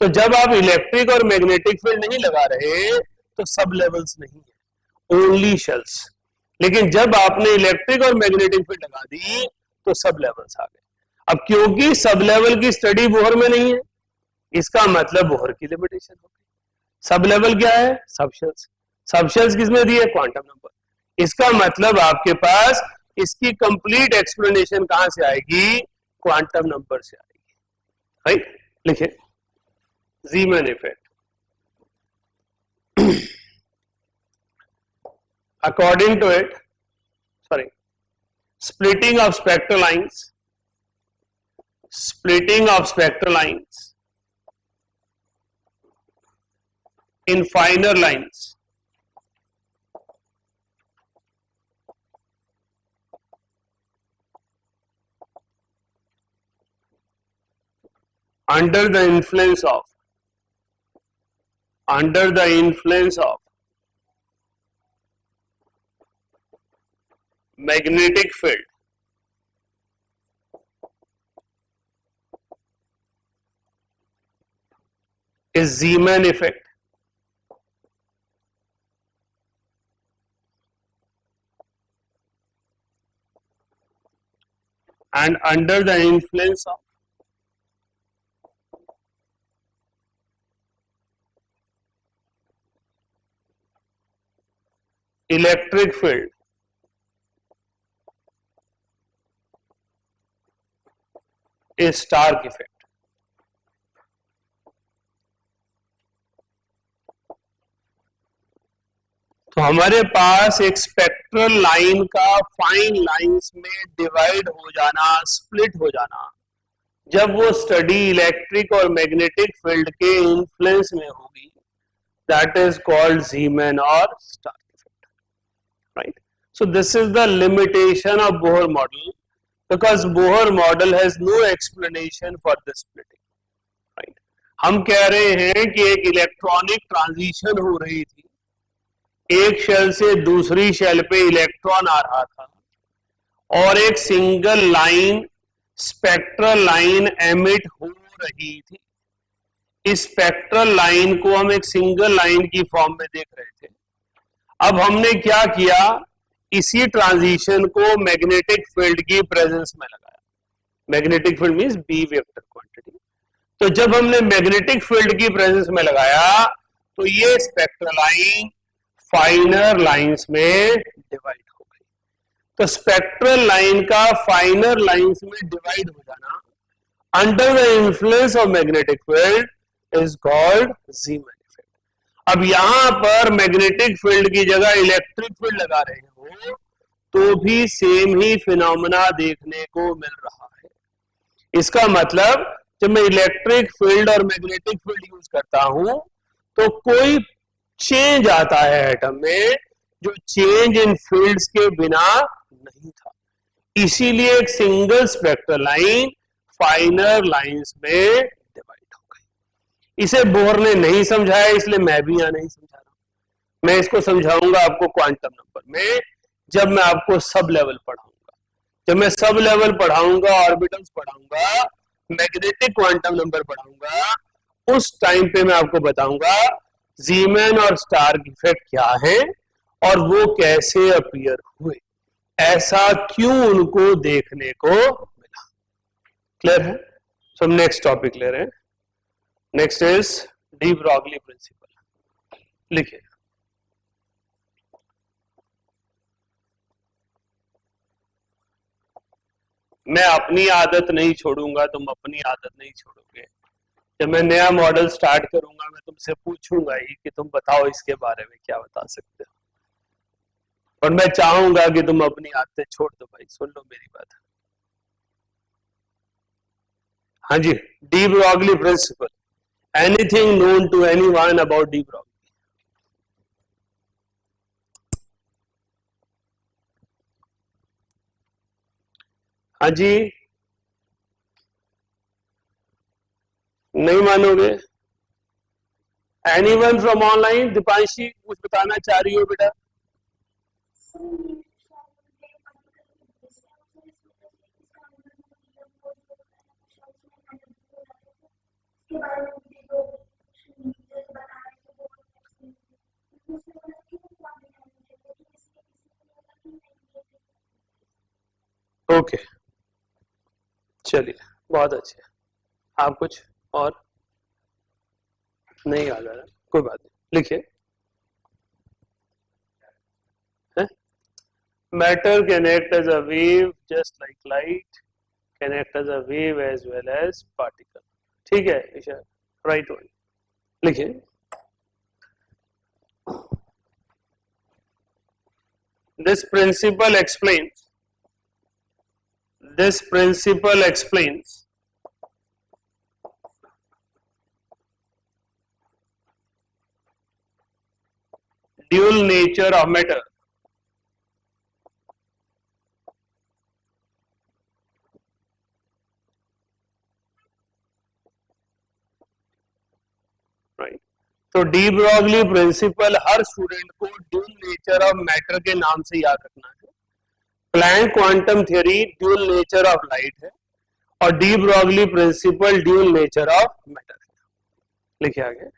S1: तो जब आप इलेक्ट्रिक और मैग्नेटिक फील्ड नहीं लगा रहे तो सब लेवल्स नहीं है, ओनली शेल्स. लेकिन जब आपने इलेक्ट्रिक और मैग्नेटिक फील्ड लगा दी तो सब लेवल्स आ गए. अब क्योंकि सब लेवल की स्टडी बोहर में नहीं है, इसका मतलब बोहर की लिमिटेशन हो गई. सब लेवल क्या है? सब शेल्स. सब शेल्स किसमें दिए? Quantum number. इसका मतलब आपके पास इसकी कंप्लीट एक्सप्लेनेशन कहां से आएगी? क्वांटम नंबर से आएगी. राइट, लिखे Zeeman effect. according to it, splitting of spectral lines in finer lines under the influence of magnetic field is Zeeman effect. And under the influence of electric field is Stark effect. तो हमारे पास एक स्पेक्ट्रल लाइन का फाइन लाइंस में डिवाइड हो जाना, स्प्लिट हो जाना, जब वो स्टडी इलेक्ट्रिक और मैग्नेटिक फील्ड के इन्फ्लुएंस में होगी, that is called Zeeman or Stark effect, right? So this is the limitation of Bohr model, because Bohr model has no explanation for the splitting, right? हम कह रहे हैं कि एक इलेक्ट्रॉनिक ट्रांजिशन हो रही थी, एक शेल से दूसरी शेल पे इलेक्ट्रॉन आ रहा था, और एक single line, spectral line emit हो रही थी। इस स्पेक्ट्रल लाइन को हम एक सिंगल लाइन की फॉर्म में देख रहे थे। अब हमने क्या किया, इसी ट्रांजिशन को मैग्नेटिक फील्ड की प्रेजेंस में लगाया। Magnetic field means B vector quantity. तो जब हमने मैग्नेटिक फील्ड की प्रेजेंस में लगाया तो ये स्पेक्ट्रल लाइन फाइनर लाइंस में डिवाइड हो गई। तो स्पेक्ट्रल लाइन का फाइनर लाइंस में डिवाइड हो जाना under the influence of magnetic field is called Zeeman effect. अब यहां पर मैग्नेटिक फील्ड की जगह इलेक्ट्रिक फील्ड लगा रहे हो तो भी सेम ही फिनोमेना देखने को मिल रहा है। इसका मतलब जब मैं इलेक्ट्रिक फील्ड और मैग्नेटिक फील्ड यूज करता हूं तो कोई चेंज आता है एटम में जो चेंज इन फील्ड्स के बिना नहीं था। इसीलिए एक single spectral line finer lines में डिवाइड हो गई। इसे बोर ने नहीं समझाया, इसलिए मैं भी यहां नहीं समझा रहा। मैं इसको समझाऊंगा आपको क्वांटम नंबर में, जब मैं आपको सब लेवल पढ़ाऊंगा। जब मैं सब लेवल पढ़ाऊंगा, ऑर्बिटल्स पढ़ाऊंगा, मैग्नेटिक क्वांटम नंबर पढ़ाऊंगा, उस टाइम पे मैं आपको बताऊंगा ज़ीमैन और स्टार्क इफेक्ट क्या है और वो कैसे अपीयर हुए, ऐसा क्यों उनको देखने को मिला। क्लियर है? सो हम नेक्स्ट टॉपिक ले रहे हैं। Next is de Broglie principle. लिखिए, मैं अपनी आदत नहीं छोड़ूंगा, तुम अपनी आदत नहीं छोड़ोगे। जब मैं नया मॉडल स्टार्ट करूंगा मैं तुमसे पूछूंगा ही कि तुम बताओ इसके बारे में क्या बता सकते हो, और मैं चाहूंगा कि तुम अपनी आदतें छोड़ दो। भाई सुन लो मेरी बात। हाँ जी, de Broglie principle. Anything known to anyone about de Broglie? हाँ जी, नहीं मानोगे? Anyone from online? दीपांशी कुछ बताना चाह रही हो बेटा? ओके, चलिए बहुत अच्छे। आप कुछ और नहीं याद आ रहा? कोई बात नहीं, लिखिए। Matter can act as a wave just like light can act as a wave as well as particle. ठीक है ईशा, राइट वन। लिखिए, this principle explains dual nature of matter. Right. तो डी ब्रॉगली प्रिंसिपल हर स्टूडेंट को ड्यूल नेचर ऑफ मैटर के नाम से याद रखना है। Planck quantum theory dual nature of light है और de Broglie principle dual nature of matter है। लिखिए आगे।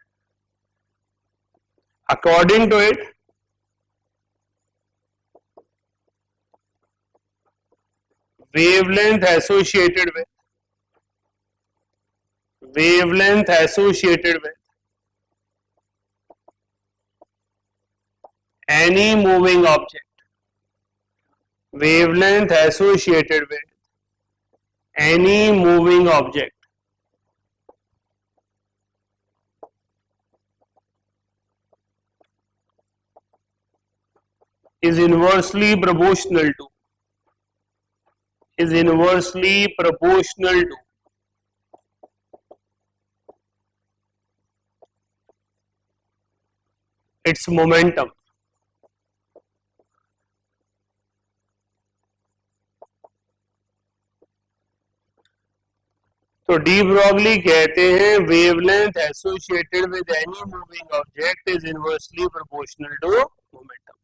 S1: According to it, wavelength associated with any moving object, wavelength associated with any moving object is inversely proportional to its momentum. तो डी ब्रॉगली कहते हैं wavelength associated with any moving object is inversely proportional to momentum.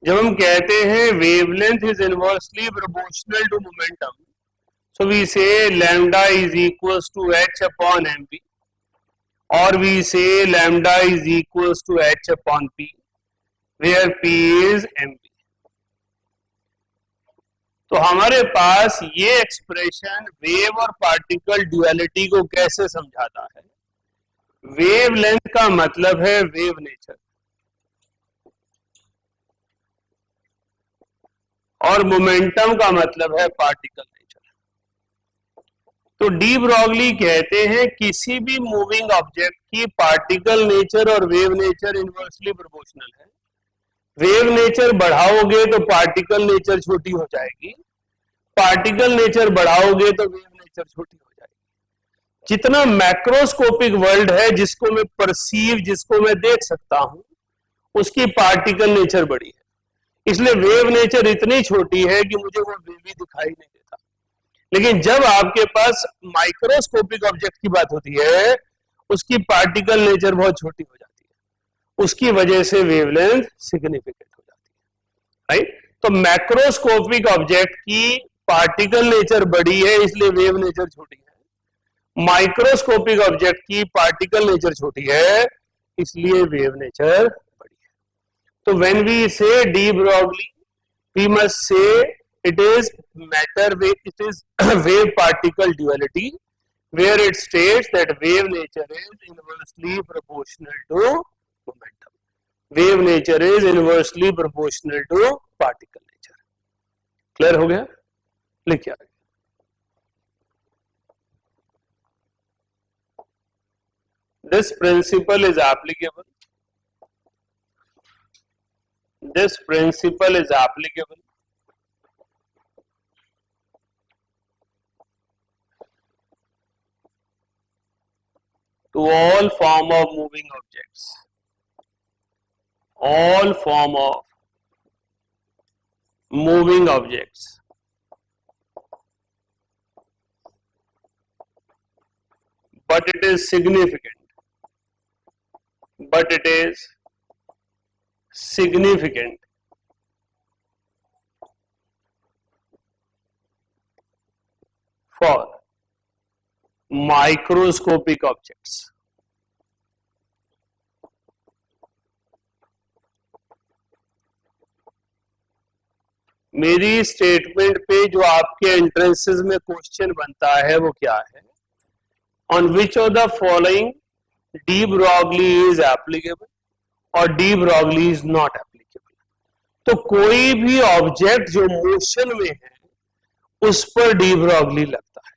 S1: जब हम कहते हैं wavelength is inversely proportional to momentum, so we say lambda is equals to h upon mp, or we say lambda is equals to h upon p, where p is mp. तो हमारे पास ये एक्सप्रेशन वेव और पार्टिकल ड्युअलिटी को कैसे समझाता है? वेव लेंथ का मतलब है वेव नेचर और मोमेंटम का मतलब है पार्टिकल नेचर. तो डी ब्रॉगली कहते हैं किसी भी मूविंग ऑब्जेक्ट की पार्टिकल नेचर और वेव नेचर इनवर्सली प्रोपोर्शनल है. वेव नेचर बढ़ाओगे तो पार्टिकल नेचर छोटी हो जाएगी, पार्टिकल नेचर बढ़ाओगे तो वेव नेचर छोटी हो जाएगी. जितना मैक्रोस्कोपिक वर्ल्ड है, जिसको मैं परसीव, जिसको मैं देख सकता हूं, उसकी पार्टिकल नेचर बड़ी है, इसलिए वेव नेचर इतनी छोटी है कि मुझे वो वेव ही दिखाई नहीं देता. लेकिन जब आपके पास माइक्रोस्कोपिक ऑब्जेक्ट की बात होती है, उसकी पार्टिकल नेचर बहुत छोटी हो जाती है, उसकी वजह से वेवलेंथ सिग्निफिकेंट हो जाती है. राइट? तो मैक्रोस्कोपिक ऑब्जेक्ट की पार्टिकल नेचर बड़ी है, इसलिए वेव नेचर छोटी है. माइक्रोस्कोपिक ऑब्जेक्ट की पार्टिकल नेचर छोटी है, इसलिए वेव नेचर बड़ी है. तो when we say de Broglie, we must say it is wave particle duality, where it states that wave nature is inversely proportional to momentum. Wave nature is inversely proportional to particle nature. Clear हो गया? लिखिए आगे. This principle is applicable. This principle is applicable to all form of moving objects. All form of moving objects. But it is significant. But it is significant for microscopic objects. मेरी स्टेटमेंट पे जो आपके एंट्रेंसेस में क्वेश्चन बनता है वो क्या है? On which of the following de Broglie is applicable और de Broglie is not applicable? तो कोई भी ऑब्जेक्ट जो मोशन में है उस पर de Broglie लगता है.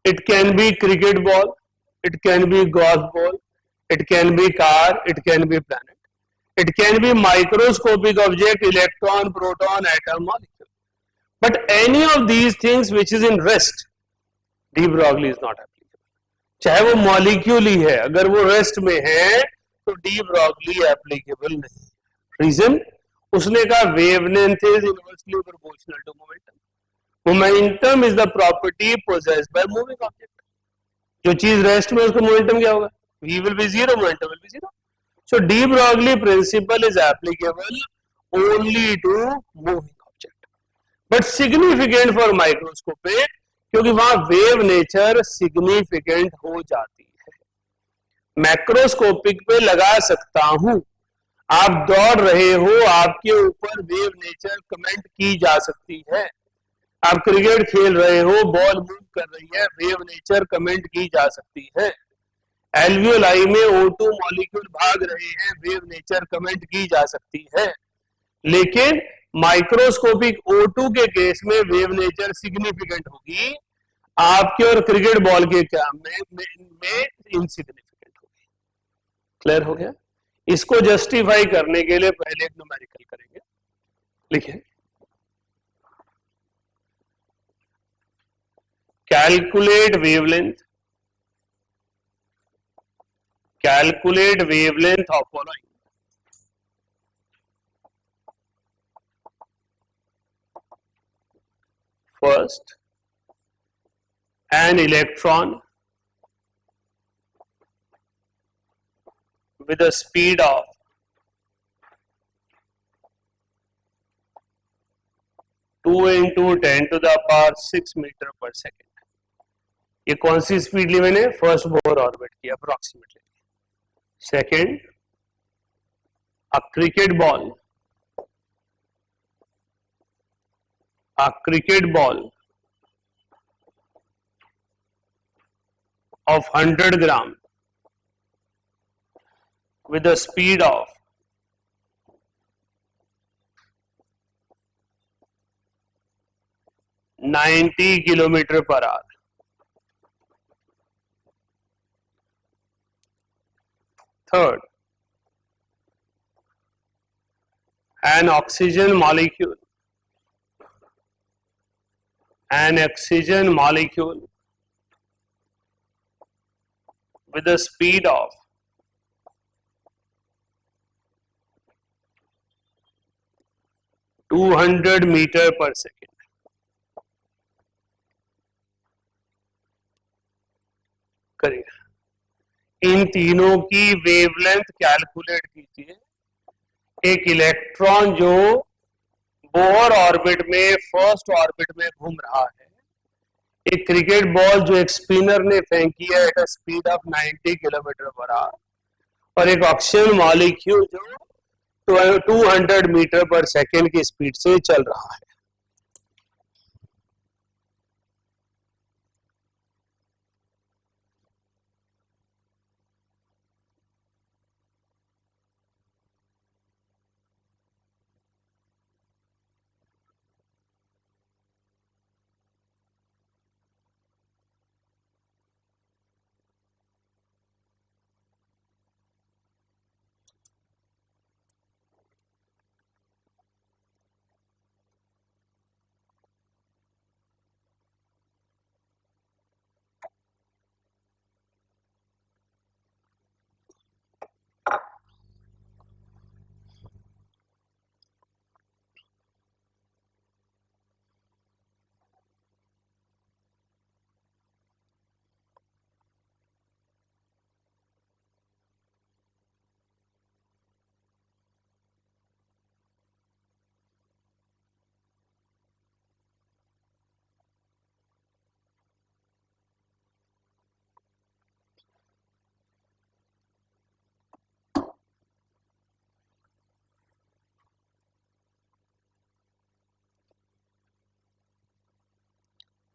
S1: It can be cricket ball, it can be golf ball, it can be car, it can be planet, it can be microscopic object, electron, proton, atom, molecule. But any of these things which is in rest, de Broglie is not applicable. चाहे वो मॉलिक्यूल ही है, अगर वो रेस्ट में है तो डी ब्रॉगली एप्लीकेबल नहीं. रीजन, उसने कहा wavelength is inversely proportional to momentum. Momentum is the property possessed by moving object. जो चीज रेस्ट में, उसका मोमेंटम क्या होगा? v will be zero, momentum will be zero. So de Broglie principle is applicable only to moving object, but significant for microscopic, क्योंकि वहां वेव नेचर सिग्निफिकेंट हो जाती है. मैक्रोस्कोपिक पे लगा सकता हूं, आप दौड़ रहे हो, आपके ऊपर वेव नेचर कमेंट की जा सकती है. आप क्रिकेट खेल रहे हो, बॉल मूव कर रही है, वेव नेचर कमेंट की जा सकती है. एल्वियोलाई में O2 मॉलिक्यूल भाग रहे हैं, वेव नेचर कमेंट की जा सकती है. लेकिन माइक्रोस्कोपिक O2 के केस में वेव नेचर सिग्निफिकेंट होगी, आपके और क्रिकेट बॉल के क्या में इनसिग्निफिकेंट होगी। क्लियर हो गया? इसको जस्टिफाई करने के लिए पहले एक न्यूमेरिकल करेंगे। लिखिए, calculate wavelength of following. First, an electron with a speed of 2 into 10 to the power 6 metre पर सेकेंड। ये कौन सी स्पीड ली मैंने? फर्स्ट बोर ऑर्बिट की approximately. Second, a cricket ball of 100 gram with a speed of 90 kilometer per hour. Third, an oxygen molecule with a speed of 200 metre पर सेकेंड। करिए, इन तीनों की वेवलेंथ कैलकुलेट कीजिए। एक इलेक्ट्रॉन जो बोर ऑर्बिट में फर्स्ट ऑर्बिट में घूम रहा है, एक क्रिकेट बॉल जो एक स्पिनर ने फेंकी है at a speed of 90 kilometre per hour, और एक ऑक्सीजन मॉलिक्यूल जो 200 मीटर पर सेकेंड की स्पीड से चल रहा है।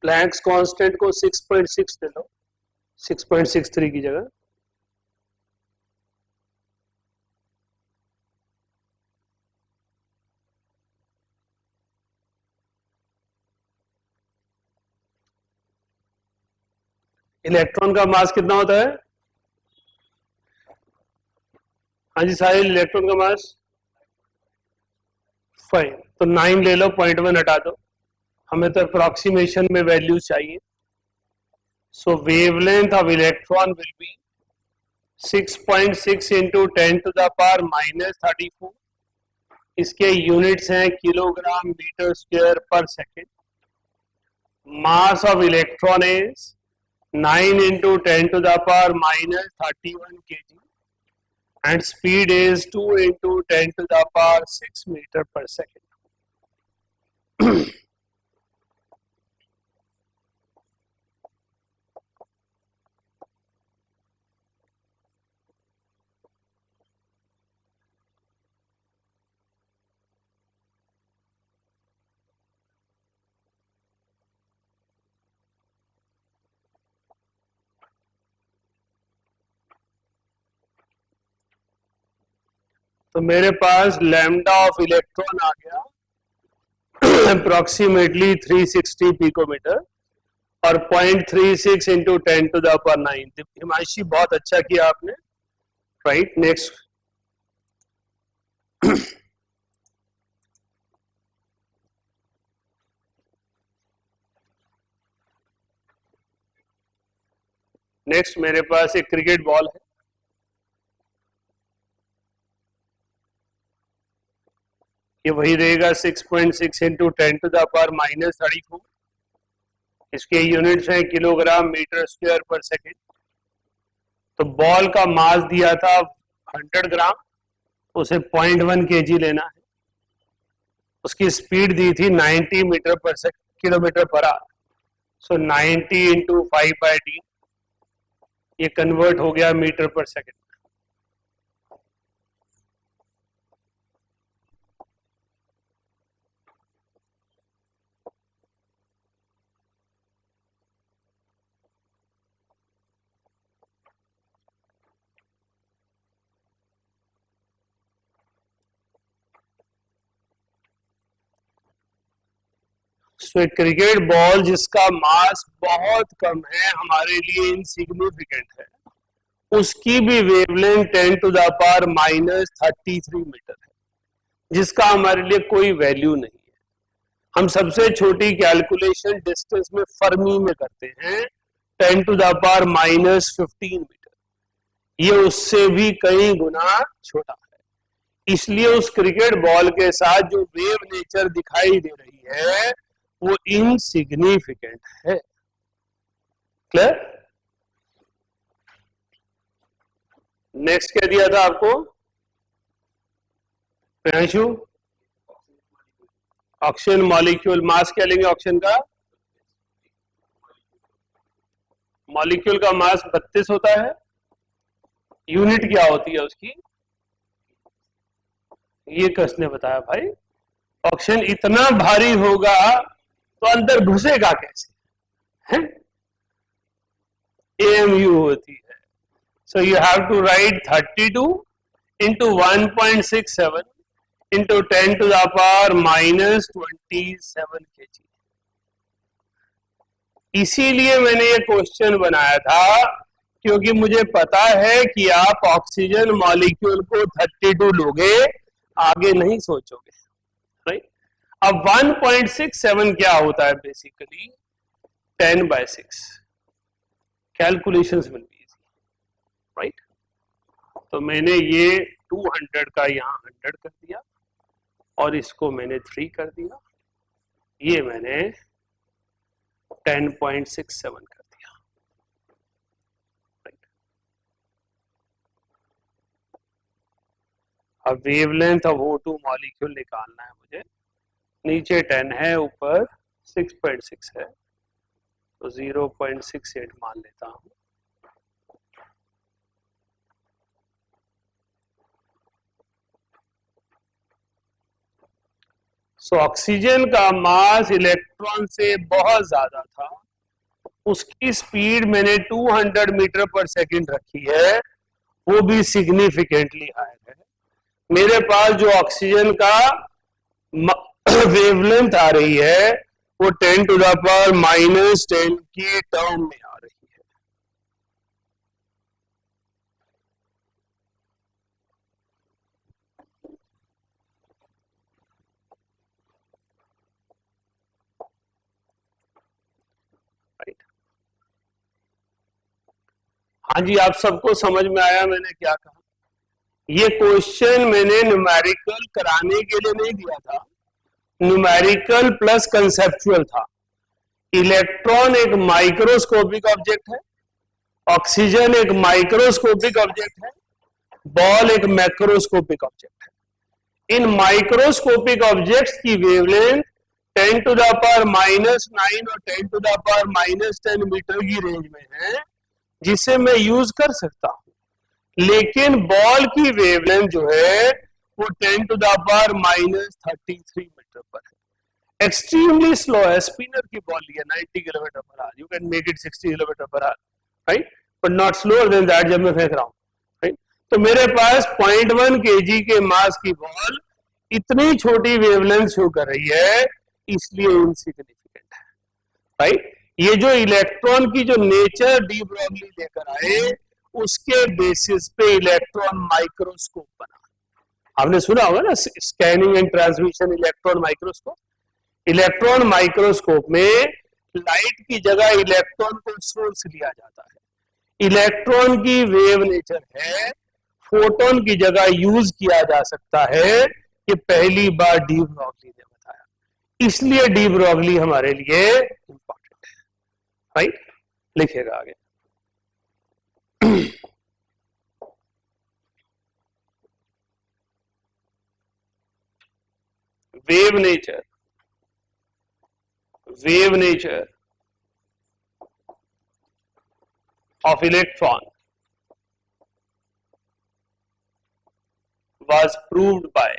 S1: प्लैंक्स कांस्टेंट को 6.6 दे लो, 6.63 की जगह। इलेक्ट्रॉन का मास कितना होता है? हाँ जी साहिल, इलेक्ट्रॉन का मास 5, तो 9 ले लो, 0.1 हटा दो, हमें तो अप्रोक्सीमेशन में वैल्यूज चाहिए। So wavelength of electron will be 6.6 into 10 to the power -34। इसके यूनिट्स हैं किलोग्राम मीटर स्क्वायर पर second. Mass of electron is 9 into 10 to the power -31 kg and speed is 2 into 10 to the power 6 meter per second. तो मेरे पास लैम्डा ऑफ इलेक्ट्रॉन आ गया अप्रोक्सीमेटली 360 पिकोमीटर और 0.36 इंटू 10⁹ हिमांशी बहुत अच्छा किया आपने, राइट। नेक्स्ट, नेक्स्ट मेरे पास एक क्रिकेट बॉल है, ये वही रहेगा 6.6 इंटू 10⁻⁻34। इसके यूनिट्स हैं किलोग्राम मीटर स्क्वायर पर सेकेंड। तो बॉल का मास दिया था 100 ग्राम, उसे 0.1 kg लेना है। उसकी स्पीड दी थी 90 मीटर पर किलोमीटर पर आवर। सो 90 इंटू 5/d, ये कन्वर्ट हो गया मीटर पर सेकेंड। सो एक क्रिकेट बॉल जिसका मास बहुत कम है, हमारे लिए इनसिग्निफिकेंट है, उसकी भी वेवलेंथ 10⁻⁻33 मीटर है, जिसका हमारे लिए कोई वैल्यू नहीं है। हम सबसे छोटी कैलकुलेशन डिस्टेंस में फर्मी में करते हैं, 10⁻⁻15 मीटर। ये उससे भी कई गुना छोटा है। इसलिए उस क्रिकेट बॉल के साथ जो वेव नेचर दिखाई दे रही है वो इनसिग्निफिकेंट है। क्लियर? नेक्स्ट क्या दिया था आपको प्रियांशु? ऑक्सीजन मॉलिक्यूल मास क्या लेंगे ऑक्सीजन का? मॉलिक्यूल का मास 32 होता है। यूनिट क्या होती है उसकी? ये किसने बताया भाई? ऑक्सीजन इतना भारी होगा तो अंदर घुसेगा कैसे? है AMU होती है। So you have to write 32 into 1.67 into 10⁻⁻27 kg। इसीलिए मैंने ये क्वेश्चन बनाया था, क्योंकि मुझे पता है कि आप ऑक्सीजन मॉलिक्यूल को 32 लोगे, आगे नहीं सोचोगे, राइट। अब 1.67 क्या होता है? Basically 10/6। Calculations will be easy, right. तो मैंने ये 200 का यहां 100 कर दिया और इसको मैंने 3 कर दिया, ये मैंने 10.67 कर दिया, राइट। अब वेवलेंथ ऑफ O2 मॉलिक्यूल निकालना है मुझे। नीचे 10 है, ऊपर 6.6 है, तो 0.68 मान लेता हूं। सो ऑक्सीजन का मास इलेक्ट्रॉन से बहुत ज्यादा था, उसकी स्पीड मैंने 200 मीटर पर सेकंड रखी है, वो भी सिग्निफिकेंटली हायर है। मेरे पास जो ऑक्सीजन का वेवलेंथ आ रही है वो 10⁻⁻10 की टर्म में आ रही है। राइट? हाँ जी, आप सबको समझ में आया मैंने क्या कहा? ये क्वेश्चन मैंने न्यूमेरिकल कराने के लिए नहीं दिया था, न्यूमेरिकल प्लस कंसेप्चुअल था। इलेक्ट्रॉन एक माइक्रोस्कोपिक ऑब्जेक्ट है, ऑक्सीजन एक माइक्रोस्कोपिक ऑब्जेक्ट है, बॉल एक मैक्रोस्कोपिक ऑब्जेक्ट है। इन माइक्रोस्कोपिक ऑब्जेक्ट्स की वेवलेंथ 10⁻⁻9 और 10⁻⁻10 मीटर की रेंज में है, जिसे मैं यूज कर सकता हूं। लेकिन बॉल की वेवलेंथ जो है वो 10⁻⁻33 मीटर पर है। एक्सट्रीमली स्लो है। स्पिनर की बॉल लिया 90 kilometre per hour, you can make it 60 kilometre per hour, right, but not slower then that जब मैं फेंक रहा हूं, राइट। तो मेरे पास 0.1 kg के मास की बॉल इतनी छोटी वेवलेंथ शो कर रही है, इसलिए इनसिग्निफिकेंट है, राइट। ये जो इलेक्ट्रॉन की जो नेचर डी ब्रॉगली लेकर आए, उसके बेसिस पे इलेक्ट्रॉन माइक्रोस्कोप बना। आपने सुना होगा ना, scanning and transmission electron microscope. Electron microscope में लाइट की जगह इलेक्ट्रॉन को सोर्स लिया जाता है। इलेक्ट्रॉन की वेव नेचर है, फोटोन की जगह यूज किया जा सकता है, ये पहली बार डी ब्रॉगली ने बताया, इसलिए डी ब्रॉगली हमारे लिए इंपॉर्टेंट है, राइट। लिखिएगा आगे। wave nature of electron was proved by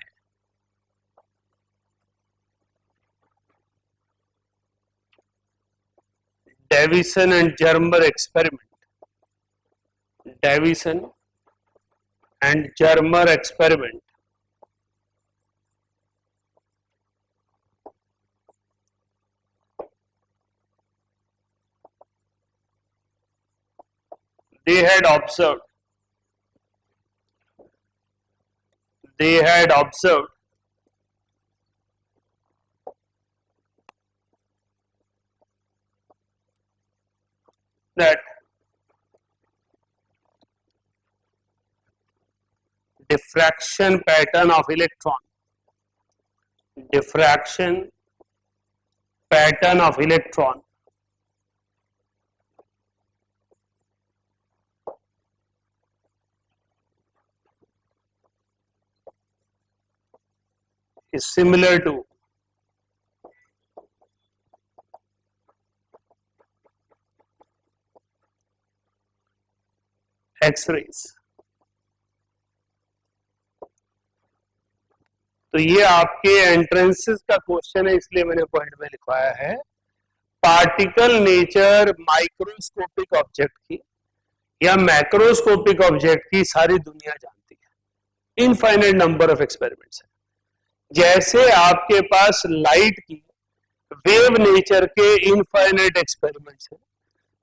S1: Davison and Germer experiment. Davison and Germer experiment they had observed that diffraction pattern of electron is similar to X-rays। तो ये आपके एंट्रेंसेस का क्वेश्चन है, इसलिए मैंने पॉइंट में लिखवाया है। पार्टिकल नेचर माइक्रोस्कोपिक ऑब्जेक्ट की या मैक्रोस्कोपिक ऑब्जेक्ट की सारी दुनिया जानती है, इनफाइनाइट नंबर ऑफ एक्सपेरिमेंट्स है। जैसे आपके पास लाइट की वेव नेचर के इनफाइनाइट एक्सपेरिमेंट्स हैं,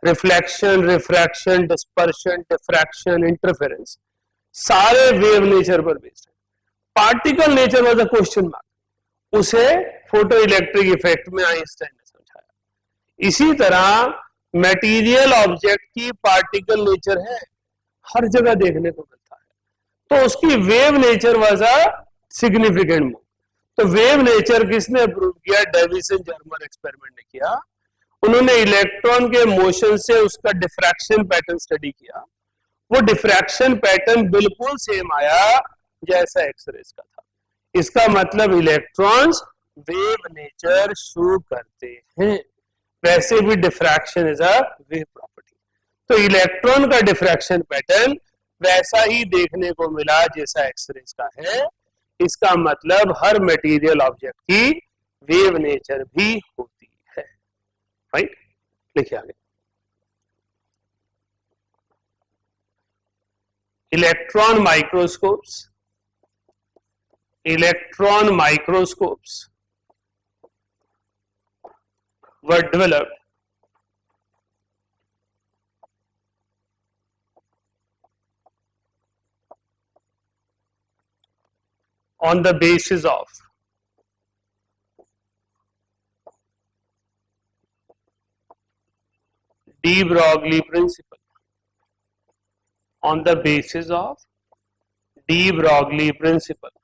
S1: reflection, refraction, dispersion, diffraction, interference, सारे वेव नेचर पर बेस्ड है। Particle nature was a question mark, उसे फोटो इलेक्ट्रिक इफेक्ट में आइंस्टाइन ने समझाया। इसी तरह मटेरियल ऑब्जेक्ट की पार्टिकल नेचर है, हर जगह देखने को मिलता है, तो उसकी wave nature was a significant move. तो वेव नेचर किसने प्रूव किया? डेविसन जर्मर एक्सपेरिमेंट ने किया। उन्होंने इलेक्ट्रॉन के मोशन से उसका डिफ्रैक्शन पैटर्न स्टडी किया। वो डिफ्रैक्शन पैटर्न बिल्कुल सेम आया जैसा एक्सरेज का था। इसका मतलब इलेक्ट्रॉन्स वेव नेचर शो करते हैं। वैसे भी diffraction is a wave property, तो इलेक्ट्रॉन का डिफ्रैक्शन पैटर्न वैसा ही देखने को मिला जैसा एक्सरेज का है। इसका मतलब हर मटेरियल ऑब्जेक्ट की वेव नेचर भी होती है, राइट। लिखिए आगे। Electron microscopes were developed on the basis of de Broglie principle, on the basis of de Broglie principle,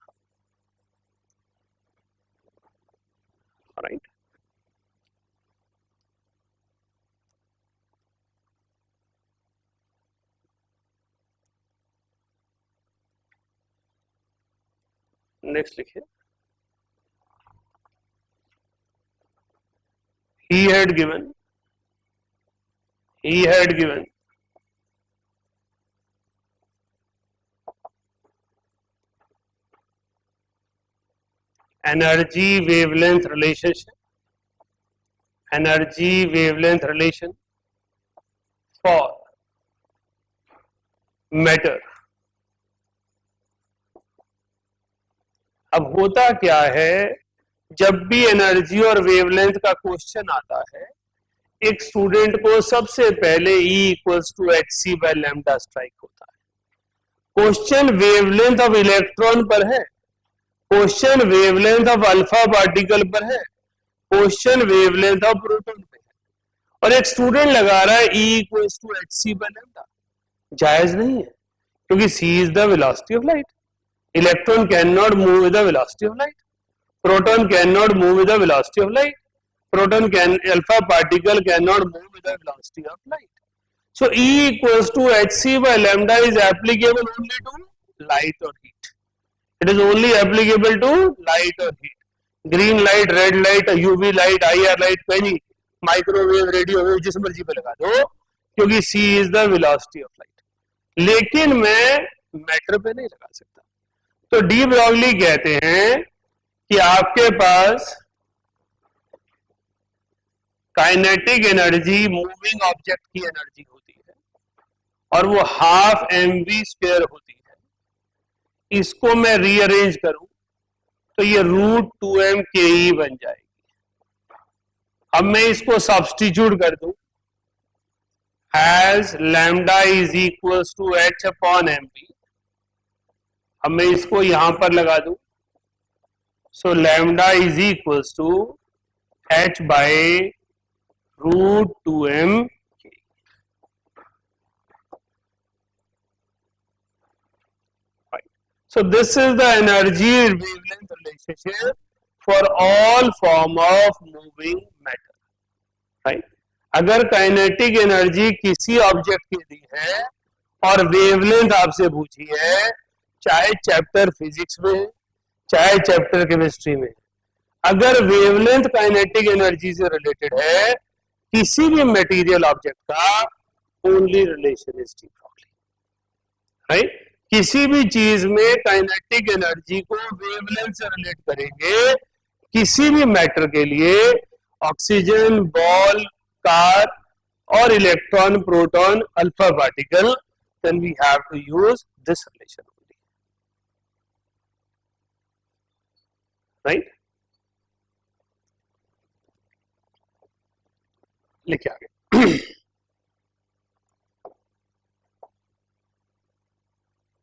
S1: all right। Next लिखिए। he had given energy wavelength relation for matter। अब होता क्या है, जब भी एनर्जी और वेवलेंथ का क्वेश्चन आता है, एक स्टूडेंट को सबसे पहले E equals to h c by lambda strike होता है। क्वेश्चन वेवलेंथ ऑफ इलेक्ट्रॉन पर है, question wavelength of alpha particle पर है, क्वेश्चन वेवलेंथ ऑफ प्रोटॉन पे है, और एक स्टूडेंट लगा रहा है E equals to h c by lambda. जायज नहीं है, क्योंकि C is the velocity of light. Electron can not move with the velocity of light, proton can not move with the velocity of light, proton can alpha particle cannot move with the velocity of light. So E equals to hc by lambda is applicable only to light or heat. It is only applicable to light or heat. Green light, red light, UV light, IR light, कहीं माइक्रोवेव, रेडियो वेव जिस मर्जी पे लगा दो, क्योंकि C is the velocity of light. लेकिन मैं मैटर पे नहीं लगा सकता। तो डी ब्रॉगली कहते हैं कि आपके पास काइनेटिक एनर्जी मूविंग ऑब्जेक्ट की एनर्जी होती है और वो हाफ mv² होती है। इसको मैं रीअरेंज करूं तो ये √2m ke बन जाएगी। अब मैं इसको सब्स्टिट्यूट कर दूं as lambda is equals to h upon mv। अब मैं इसको यहां पर लगा दूं, so lambda is equals to h by √2m ke। Right. So this is the energy wavelength relationship for all form of moving matter. Right. अगर काइनेटिक एनर्जी किसी ऑब्जेक्ट की दी है और वेवलेंथ आपसे पूछी है, चाहे चैप्टर फिजिक्स में चाहे चैप्टर केमिस्ट्री में, अगर वेवलेंथ काइनेटिक एनर्जी से रिलेटेड है किसी भी मटेरियल ऑब्जेक्ट का, only relation is de Broglie. Right, किसी भी चीज में काइनेटिक एनर्जी को वेवलेंथ से रिलेट करेंगे किसी भी मैटर के लिए, ऑक्सीजन, बॉल, कार और electron, proton, alpha particle, then we have to use this relation only. Right, लिखे आगे।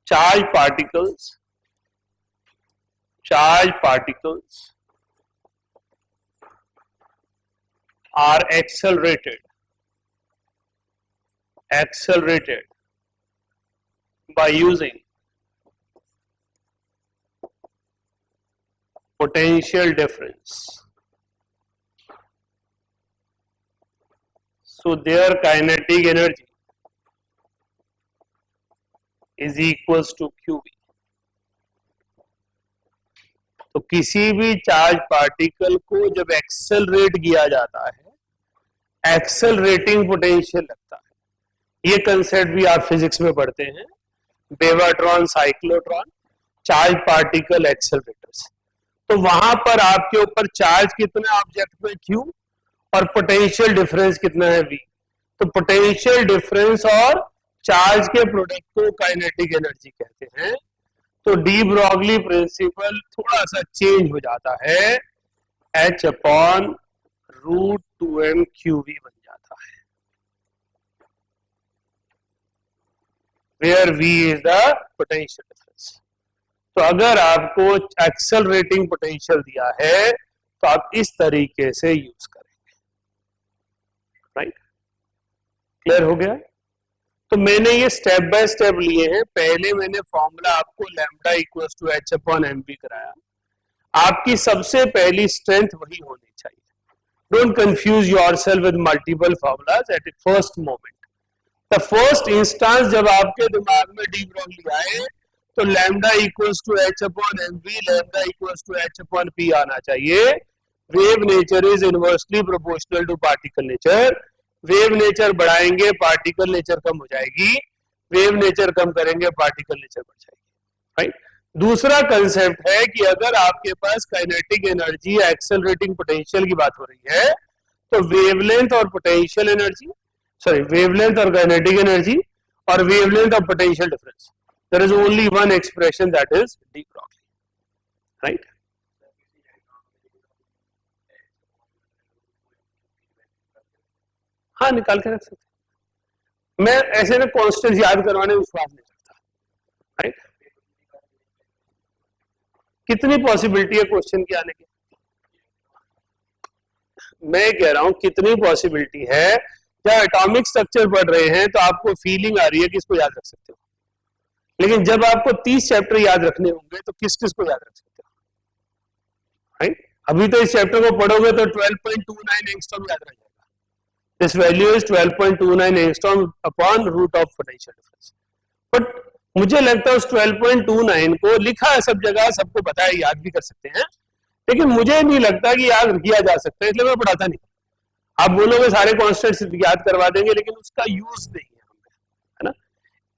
S1: Charge particles are accelerated by using potential difference. So their kinetic energy is equals to QV. तो किसी भी चार्ज पार्टिकल को जब एक्सेलरेट किया जाता है, एक्सेलरेटिंग पोटेंशियल लगता है। ये कंसेप्ट भी आप फिजिक्स में पढ़ते हैं, बेवाट्रॉन, साइक्लोट्रॉन, चार्ज पार्टिकल एक्सेलरेटर्स। तो वहां पर आपके ऊपर चार्ज कितना ऑब्जेक्ट में Q और पोटेंशियल डिफरेंस कितना है V। तो पोटेंशियल डिफरेंस और चार्ज के प्रोडक्ट को काइनेटिक एनर्जी कहते हैं। तो डी ब्रॉगली प्रिंसिपल थोड़ा सा चेंज हो जाता है, h अपॉन √2m QV बन जाता है, where V is the potential difference. तो अगर आपको एक्सेलरेटिंग पोटेंशियल दिया है तो आप इस तरीके से यूज करेंगे। राइट, क्लियर हो गया? तो मैंने ये स्टेप बाय स्टेप लिए हैं। पहले मैंने फॉर्मूला आपको lambda equals to h upon mv कराया। आपकी सबसे पहली स्ट्रेंथ वही होनी चाहिए। Don't confuse yourself with multiple formulas at first moment. The first instance जब आपके दिमाग में डी ब्रॉगली आए तो lambda equals to h upon mv, lambda equals to h upon p आना चाहिए। Wave nature is inversely proportional to particle nature. Wave nature बढ़ाएंगे पार्टिकल नेचर कम हो जाएगी, वेव नेचर कम करेंगे पार्टिकल नेचर बढ़ जाएगी। राइट, दूसरा कंसेप्ट है कि अगर आपके पास काइनेटिक एनर्जी, एक्सेलरेटिंग पोटेंशियल की बात हो रही है तो वेवलेंथ और पोटेंशियल एनर्जी, सॉरी वेवलेंथ और काइनेटिक एनर्जी और वेवलेंथ और potential difference, there is only one expression that is de Broglie. Right, हाँ निकाल के रख सकते हैं। मैं ऐसे ना कॉन्स्टेंट याद करवाने में विश्वास नहीं रखता, राइट। कितनी पॉसिबिलिटी है क्वेश्चन के आने की? मैं कह रहा हूं कितनी पॉसिबिलिटी है, जब एटॉमिक स्ट्रक्चर पढ़ रहे हैं तो आपको फीलिंग आ रही है कि इसको याद रख सकते हो, लेकिन जब आपको 30 चैप्टर याद रखने होंगे तो किस किस को याद रख सकते हो, राइट। अभी तो इस चैप्टर को पढ़ोगे तो 12.29 एंगस्ट्रॉम याद रह जाएगा। This value is 12.29 angstrom upon root of potential difference. But मुझे लगता है उस 12.29 को लिखा है सब जगह, सबको पता है, याद भी कर सकते हैं, लेकिन मुझे नहीं लगता कि याद किया जा सकता है, इसलिए मैं पढ़ाता नहीं। आप बोलोगे सारे कॉन्स्टेंट्स याद करवा देंगे, लेकिन उसका यूज नहीं है हमें, है ना।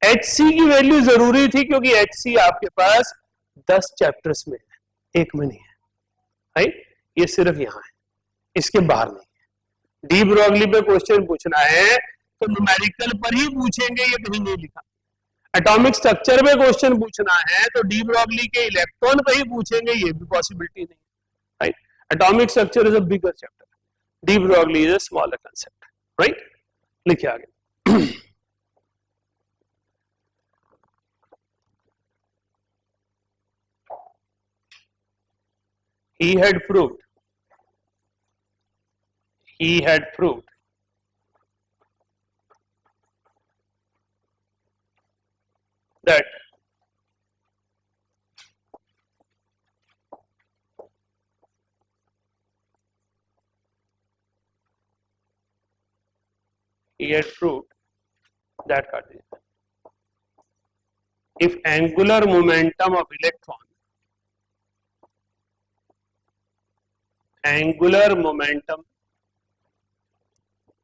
S1: HC की वैल्यू जरूरी थी क्योंकि HC आपके पास 10 चैप्टर्स में है, एक में नहीं है, राइट। ये सिर्फ यहां है, इसके बाहर नहीं है। डी ब्रॉगली पे क्वेश्चन पूछना है तो न्यूमेरिकल पर ही पूछेंगे, ये कहीं नहीं लिखा। एटॉमिक स्ट्रक्चर पे क्वेश्चन पूछना है तो डी ब्रॉगली के इलेक्ट्रॉन पे ही पूछेंगे, ये भी पॉसिबिलिटी नहीं, right. Atomic structure is a bigger chapter, de Broglie is a smaller concept, right. लिखिए आगे। he had proved that if angular momentum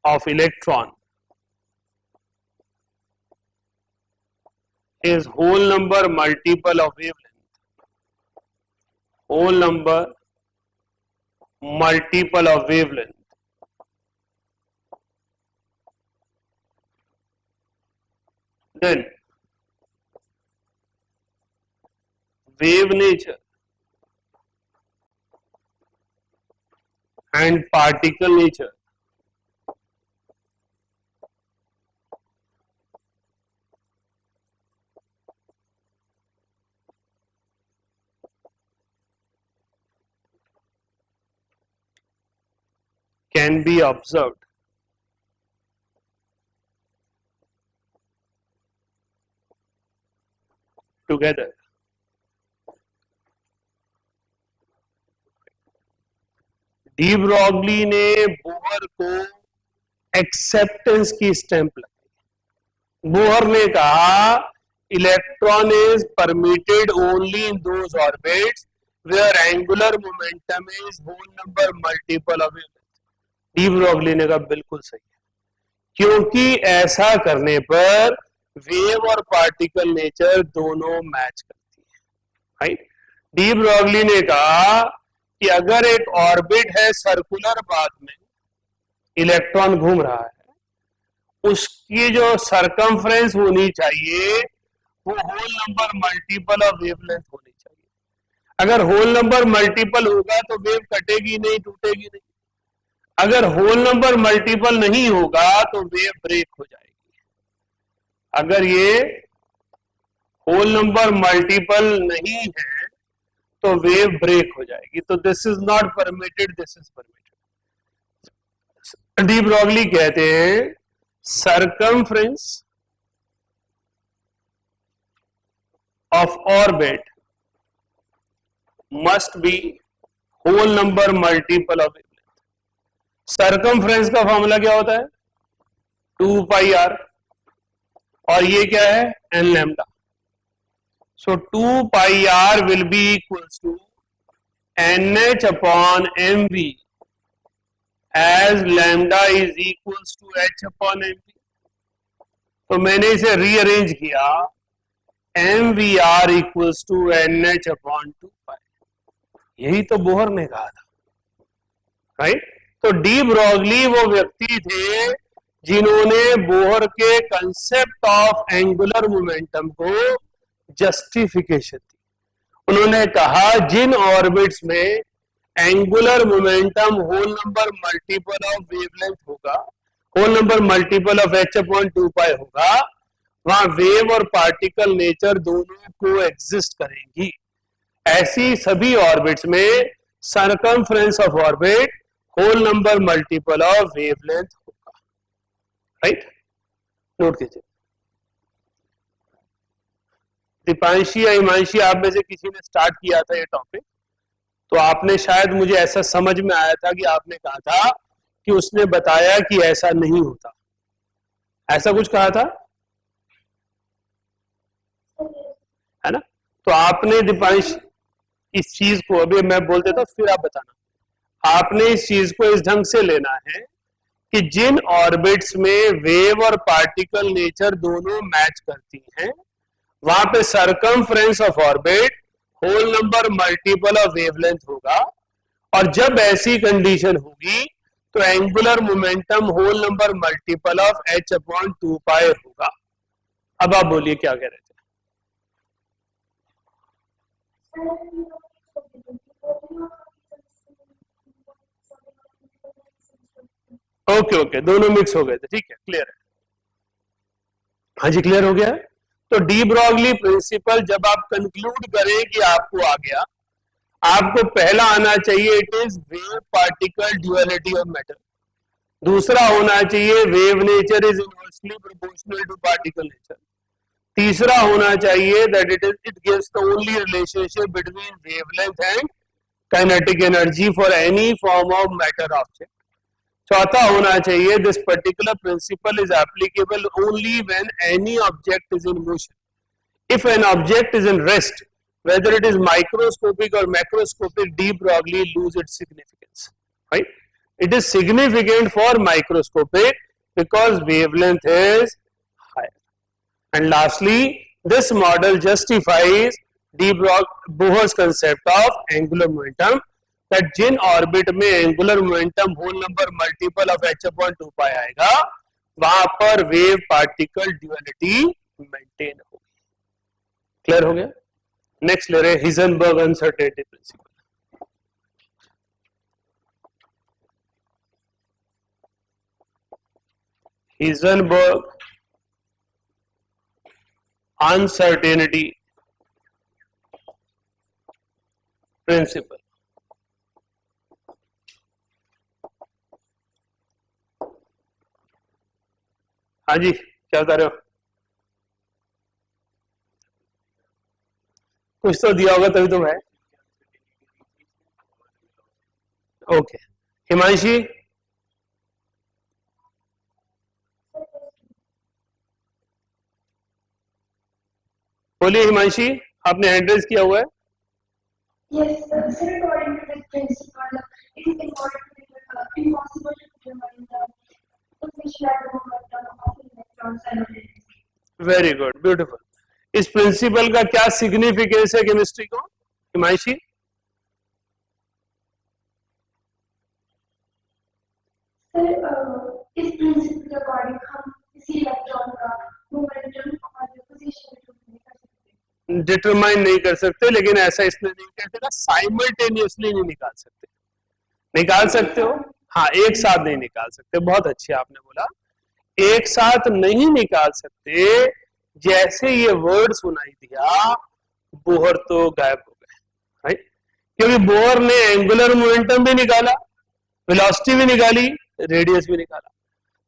S1: of electron is whole number multiple of wavelength, then wave nature and particle nature can be observed together. De Broglie ने बोहर को एक्सेप्टेंस की स्टैंप लगाई। बोहर ने कहा electron is permitted only in those orbits where angular momentum is whole number multiple of wavelength. De Broglie ने कहा बिल्कुल सही है, क्योंकि ऐसा करने पर वेव और पार्टिकल नेचर दोनों मैच करती है, राइट। डी ब्रॉगली ने कहा कि अगर एक ऑर्बिट है सर्कुलर पाथ में, इलेक्ट्रॉन घूम रहा है, उसकी जो सरकमफ्रेंस होनी चाहिए वो whole number multiple of wavelength होनी चाहिए। अगर होल नंबर मल्टीपल होगा तो वेव कटेगी नहीं, टूटेगी नहीं। अगर होल नंबर मल्टीपल नहीं होगा तो वेव ब्रेक हो जाएगी। अगर ये होल नंबर मल्टीपल नहीं है तो वेव ब्रेक हो जाएगी। तो this is not permitted, this is permitted. De Broglie कहते हैं circumference of orbit must be whole number multiple of wavelength. Circumference का फॉर्मूला क्या होता है? 2 पाई आर, और ये क्या है? N lambda. So 2 pi r will be equals to nh upon mv, as lambda is equals to h upon mv। तो मैंने इसे रीअरेंज किया, mvr equals to nh upon 2 pi। यही तो बोहर ने कहा था, राइट। तो डी ब्रॉगली वो व्यक्ति थे जिन्होंने बोहर के कंसेप्ट ऑफ एंगुलर मोमेंटम को जस्टिफिकेशन दी। उन्होंने कहा जिन ऑर्बिट्स में angular momentum whole number multiple of wavelength होगा whole number multiple of h upon 2 pi होगा, वहां वेव और पार्टिकल नेचर दोनों को एग्जिस्ट करेंगी। ऐसी सभी ऑर्बिट्स में circumference of orbit whole number multiple of wavelength होगा। राइट, नोट कीजिए। दीपांशी या हिमांशी, आप में से किसी ने स्टार्ट किया था ये टॉपिक, तो आपने शायद, मुझे ऐसा समझ में आया था कि आपने कहा था कि उसने बताया कि ऐसा नहीं होता, ऐसा कुछ कहा था, है ना? तो आपने दीपांश इस चीज को, अभी मैं बोल देता हूं फिर आप बताना, आपने इस चीज को इस ढंग से लेना है कि जिन ऑर्बिट्स में वेव और पार्टिकल नेचर दोनों मैच करती हैं, वहां पे circumference of orbit whole number multiple of wavelength होगा, और जब ऐसी कंडीशन होगी तो angular momentum whole number multiple of h upon 2 pi होगा। अब आप बोलिए क्या कह रहे थे? ओके, दोनों मिक्स हो गए थे, ठीक है, क्लियर है। हाँ जी, क्लियर हो गया है। तो डी ब्रॉगली प्रिंसिपल जब आप कंक्लूड करें कि आपको आ गया, आपको पहला आना चाहिए it is wave particle duality of matter, दूसरा होना चाहिए wave nature is inversely proportional to particle nature, तीसरा होना चाहिए that it gives the only relationship between wavelength and kinetic energy for any form of matter object, चौथा होना चाहिए this particular principle is applicable only when any object is in motion, if an object is in rest whether it is microscopic or macroscopic, de Broglie lose its significance, right? It is significant for microscopic because wavelength is higher. And lastly, this model justifies de Boer's concept of angular momentum, that जिन ऑर्बिट में angular momentum whole number multiple of h upon 2 pi आएगा, वहां पर वेव पार्टिकल ड्यूअलिटी मेंटेन होगी। क्लियर हो गया? नेक्स्ट ले रहे हैं Heisenberg uncertainty principle. Heisenberg uncertainty principle. हाँ जी, क्या बता रहे हो? कुछ तो दिया होगा तभी तो है। ओके, हिमांशी बोलिए। हिमांशी, आपने हैंड रेज किया हुआ है।
S2: Yes, sir, according to this principle, it is impossible to determine the position at the momentum of electrons simultaneously.
S1: Very good, beautiful. इस प्रिंसिपल का क्या सिग्निफिकेंस है केमिस्ट्री को, हिमांशी?
S2: सर, इस प्रिंसिपल के अकॉर्डिंग हम किसी इलेक्ट्रॉन का मोमेंटम और पोजीशन
S1: डिटरमाइन नहीं कर सकते, लेकिन ऐसा इसलिए नहीं कहते ना, साइमल्टेनियसली नहीं निकाल सकते। निकाल सकते हो, हाँ, एक साथ नहीं निकाल सकते। बहुत अच्छे आपने बोला, एक साथ नहीं निकाल सकते। जैसे ये वर्ड सुनाई दिया, बोहर तो गायब हो गए, राइट? क्योंकि बोहर ने एंगुलर मोमेंटम भी निकाला, वेलोसिटी भी निकाली, रेडियस भी निकाला।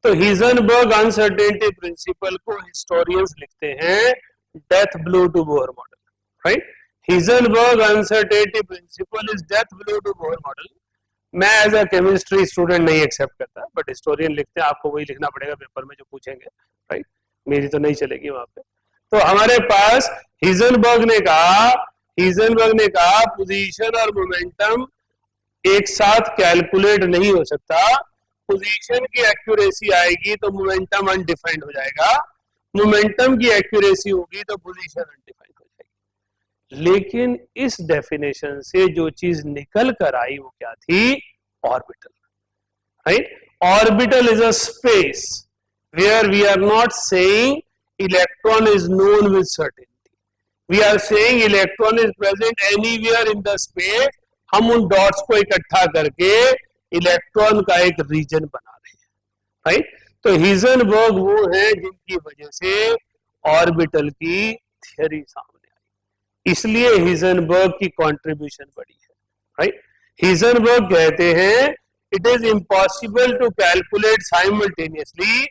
S1: तो हिजनबर्ग अनसर्टेनिटी प्रिंसिपल को हिस्टोरियंस लिखते हैं death blow to Bohr model, right? Heisenberg uncertainty principle is death blow to Bohr model. मैं एज अ केमिस्ट्री स्टूडेंट नहीं एक्सेप्ट करता, बट हिस्टोरियन लिखते हैं, आपको वही लिखना पड़ेगा पेपर में जो पूछेंगे, राइट? मेरी तो नहीं चलेगी वहां पे। तो हमारे पास हिजनबर्ग ने कहा पोजीशन और मोमेंटम एक साथ कैलकुलेट नहीं हो सकता। पोजीशन की एक्यूरेसी आएगी तो मोमेंटम अनडिफाइंड हो जाएगा, मोमेंटम की एक्यूरेसी होगी तो पोजीशन अनडिफाइंड हो जाएगी। लेकिन इस डेफिनेशन से जो चीज निकल कर आई वो क्या थी? Orbital, right? Orbital is a space where we are not saying electron is known with certainty, we are saying electron is present anywhere in the space। हम उन डॉट्स को इकट्ठा करके इलेक्ट्रॉन का एक रीजन बना रहे हैं, राइट? तो हिजनबर्ग वो है जिनकी वजह से ऑर्बिटल की थियरी सामने आई, इसलिए हिजनबर्ग की कंट्रीब्यूशन बड़ी है, राइट। हिजनबर्ग कहते हैं it is impossible to calculate simultaneously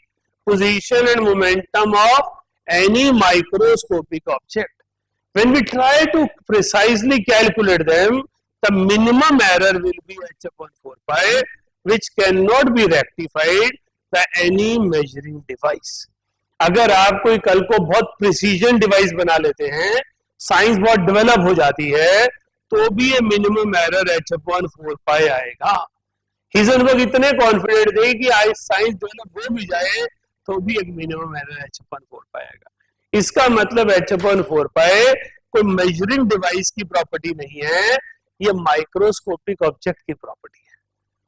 S1: position and momentum of any microscopic object. When we try to precisely calculate them, the minimum error will be h upon 4 pi, which cannot be rectified by any measuring device. अगर आप कोई कल को बहुत प्रिसीजन डिवाइस बना लेते हैं, साइंस बहुत डेवलप हो जाती है, तो भी ये minimum error h upon 4 pi आएगा। हिजनबर्ग इतने कॉन्फिडेंट थे कि आज साइंस डेवलप हो भी जाए तो भी एक minimum error h upon 4 pi आएगा। इसका मतलब h upon 4 pi कोई मेजरिंग डिवाइस की प्रॉपर्टी नहीं है, ये माइक्रोस्कोपिक ऑब्जेक्ट की प्रॉपर्टी है,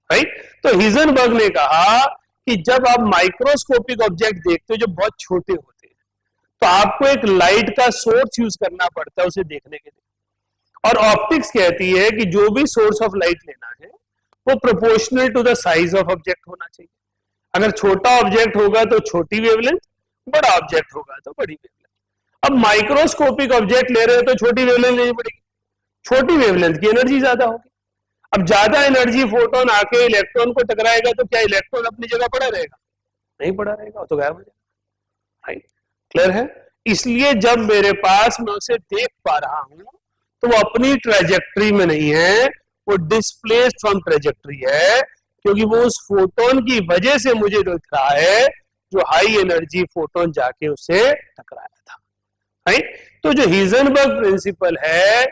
S1: राइट। तो हिजनबर्ग ने कहा कि जब आप माइक्रोस्कोपिक ऑब्जेक्ट देखते हो जो बहुत छोटे होते हैं, तो आपको एक लाइट का सोर्स यूज करना पड़ता है उसे देखने के लिए, और ऑप्टिक्स कहती है कि जो भी सोर्स ऑफ लाइट लेना है वो proportional to the size of object होना चाहिए। अगर छोटा ऑब्जेक्ट होगा तो छोटी वेवलेंथ, बड़ा ऑब्जेक्ट होगा तो बड़ी वेवलेंथ। अब माइक्रोस्कोपिक ऑब्जेक्ट ले रहे हो तो छोटी वेवलेंथ लेनी पड़ेगी, छोटी वेवलेंथ की एनर्जी ज्यादा होगी। अब ज्यादा एनर्जी फोटोन आके इलेक्ट्रॉन को टकराएगा तो क्या इलेक्ट्रॉन अपनी जगह पड़ा रहेगा? नहीं पड़ा रहेगा, तो गायब हो जाएगा, राइट। क्लियर है? इसलिए जब मेरे पास मैं उसे देख पा रहा हूं तो वो अपनी ट्रेजेक्ट्री में नहीं है, वो डिस्प्लेस्ड फ्रॉम ट्रेजेक्ट्री है, क्योंकि वो उस फोटोन की वजह से मुझे दिख रहा है जो हाई एनर्जी फोटोन जाके उसे टकराया था, राइट। तो जो हिजनबर्ग प्रिंसिपल है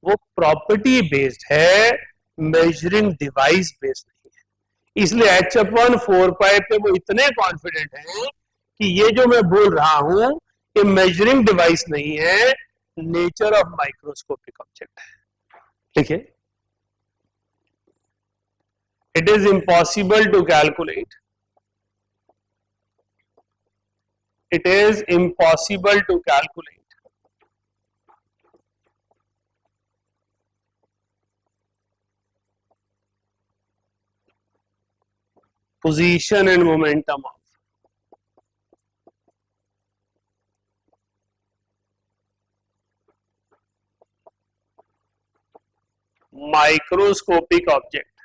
S1: वो प्रॉपर्टी बेस्ड है, मेजरिंग डिवाइस बेस्ड नहीं है। इसलिए h upon 4 pi पे वो इतने कॉन्फिडेंट हैं कि ये जो मैं बोल रहा हूं ये मेजरिंग डिवाइस नहीं है, नेचर ऑफ माइक्रोस्कोपिक ऑब्जेक्ट है। देखिए, it is impossible to calculate, it is impossible to calculate position and momentum of microscopic object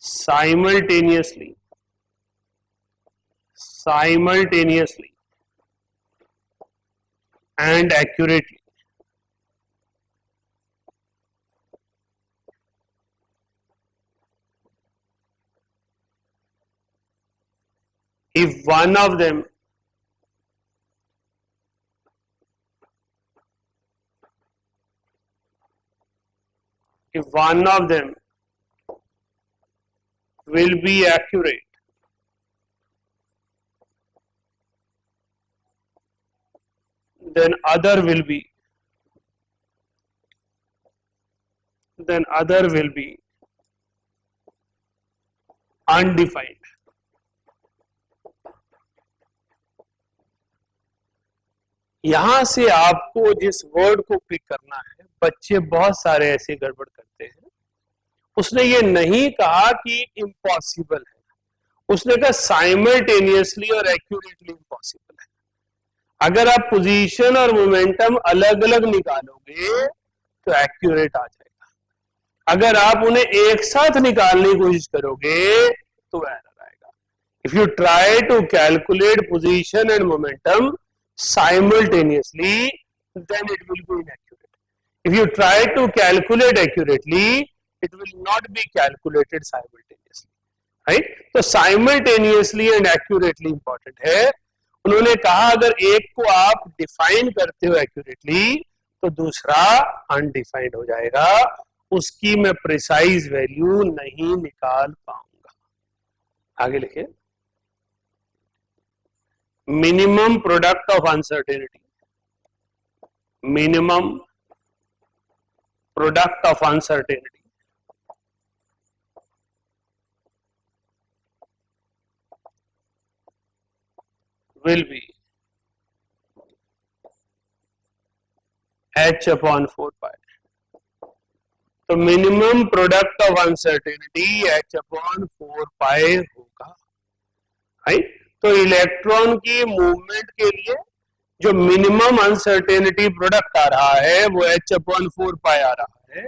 S1: simultaneously and accurately if one of them will be accurate, then other will be undefined. यहां से आपको जिस वर्ड को पिक करना है, बच्चे बहुत सारे ऐसे गड़बड़ करते हैं। उसने ये नहीं कहा कि इम्पॉसिबल है, उसने कहा साइमल्टेनियसली और एक्यूरेटली इम्पॉसिबल है। अगर आप पोजीशन और मोमेंटम अलग अलग निकालोगे तो एक्यूरेट आ जाएगा, अगर आप उन्हें एक साथ निकालने की कोशिश करोगे तो एरर आएगा। If you try to calculate position and momentum simultaneously, then it will be inaccurate. If you try to calculate accurately, it will not be calculated simultaneously, right? तो simultaneously and accurately important है। उन्होंने कहा अगर एक को आप डिफाइन करते हो accurately तो दूसरा अनडिफाइंड हो जाएगा, उसकी मैं प्रिसाइज वैल्यू नहीं निकाल पाऊंगा। आगे लिखिए, minimum product of uncertainty will be H upon 4 pi. तो minimum product of uncertainty H upon 4 पाई होगा, राइट। तो इलेक्ट्रॉन की मूवमेंट के लिए जो मिनिमम अनसर्टेनिटी प्रोडक्ट आ रहा है वो H अपॉन 4 पाई आ रहा है,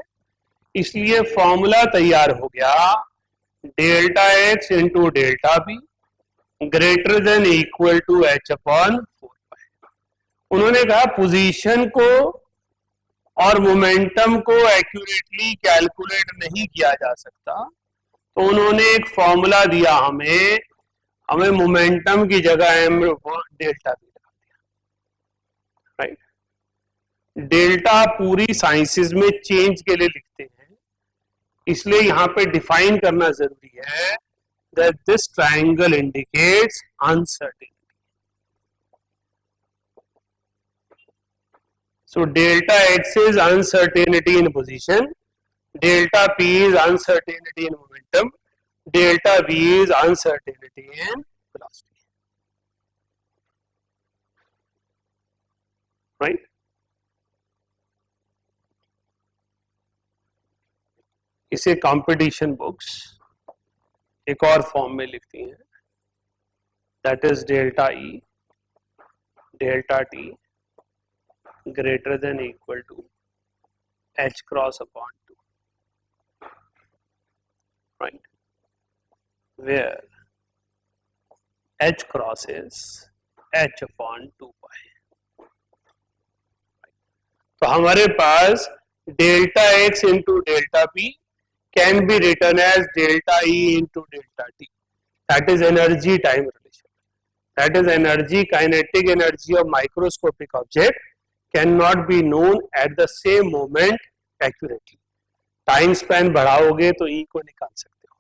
S1: इसलिए फॉर्मूला तैयार हो गया delta x into delta B greater than equal to H upon 4 pi. उन्होंने कहा पोजीशन को और मोमेंटम को एक्यूरेटली कैलकुलेट नहीं किया जा सकता, तो उन्होंने एक फॉर्मूला दिया हमें मोमेंटम की जगह एम डेल्टा भी लगा दिया, राइट। डेल्टा पूरी साइंसेस में चेंज के लिए लिखते हैं, इसलिए यहां पे डिफाइन करना जरूरी है that this triangle indicates uncertainty. So delta x is uncertainty in position, delta p is uncertainty in momentum, delta v is uncertainty in velocity, right? इसे कंपटीशन बुक्स एक और फॉर्म में लिखती हैं, that is delta E delta T greater than equal to H cross upon 2, right, where H cross is H upon 2 pi. तो हमारे पास delta x into delta p can be written as delta E into delta t. That is energy time relation. That is energy, kinetic energy of microscopic object cannot be known at the same moment accurately. Time span बढ़ाओगे तो E को निकाल सकते हो,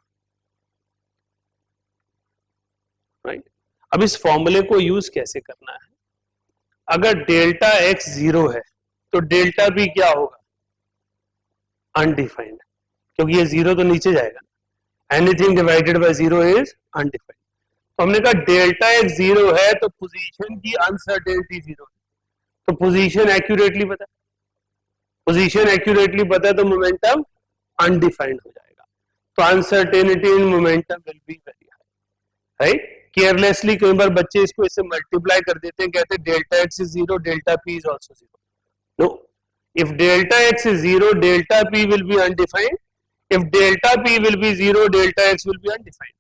S1: राइट। अब इस फॉर्मूले को यूज कैसे करना है? अगर डेल्टा x 0 है तो डेल्टा b क्या होगा? अनडिफाइंड, क्योंकि ये 0 तो नीचे जाएगा ना, anything divided by 0 is undefined. तो हमने कहा डेल्टा x 0 है तो पोजीशन की अनसर्टेनिटी 0 है, तो पोजीशन एक्यूरेटली पता है, पोजीशन एक्यूरेटली पता है तो मोमेंटम अनडिफाइंड हो जाएगा, तो uncertainty in momentum will be very high, right. Carelessly कई बार बच्चे इसको इससे मल्टीप्लाई कर देते हैं, कहते हैं delta X is 0 delta P is also 0। No, if delta X is 0 delta P will be undefined, if delta P will be 0 delta X will be undefined.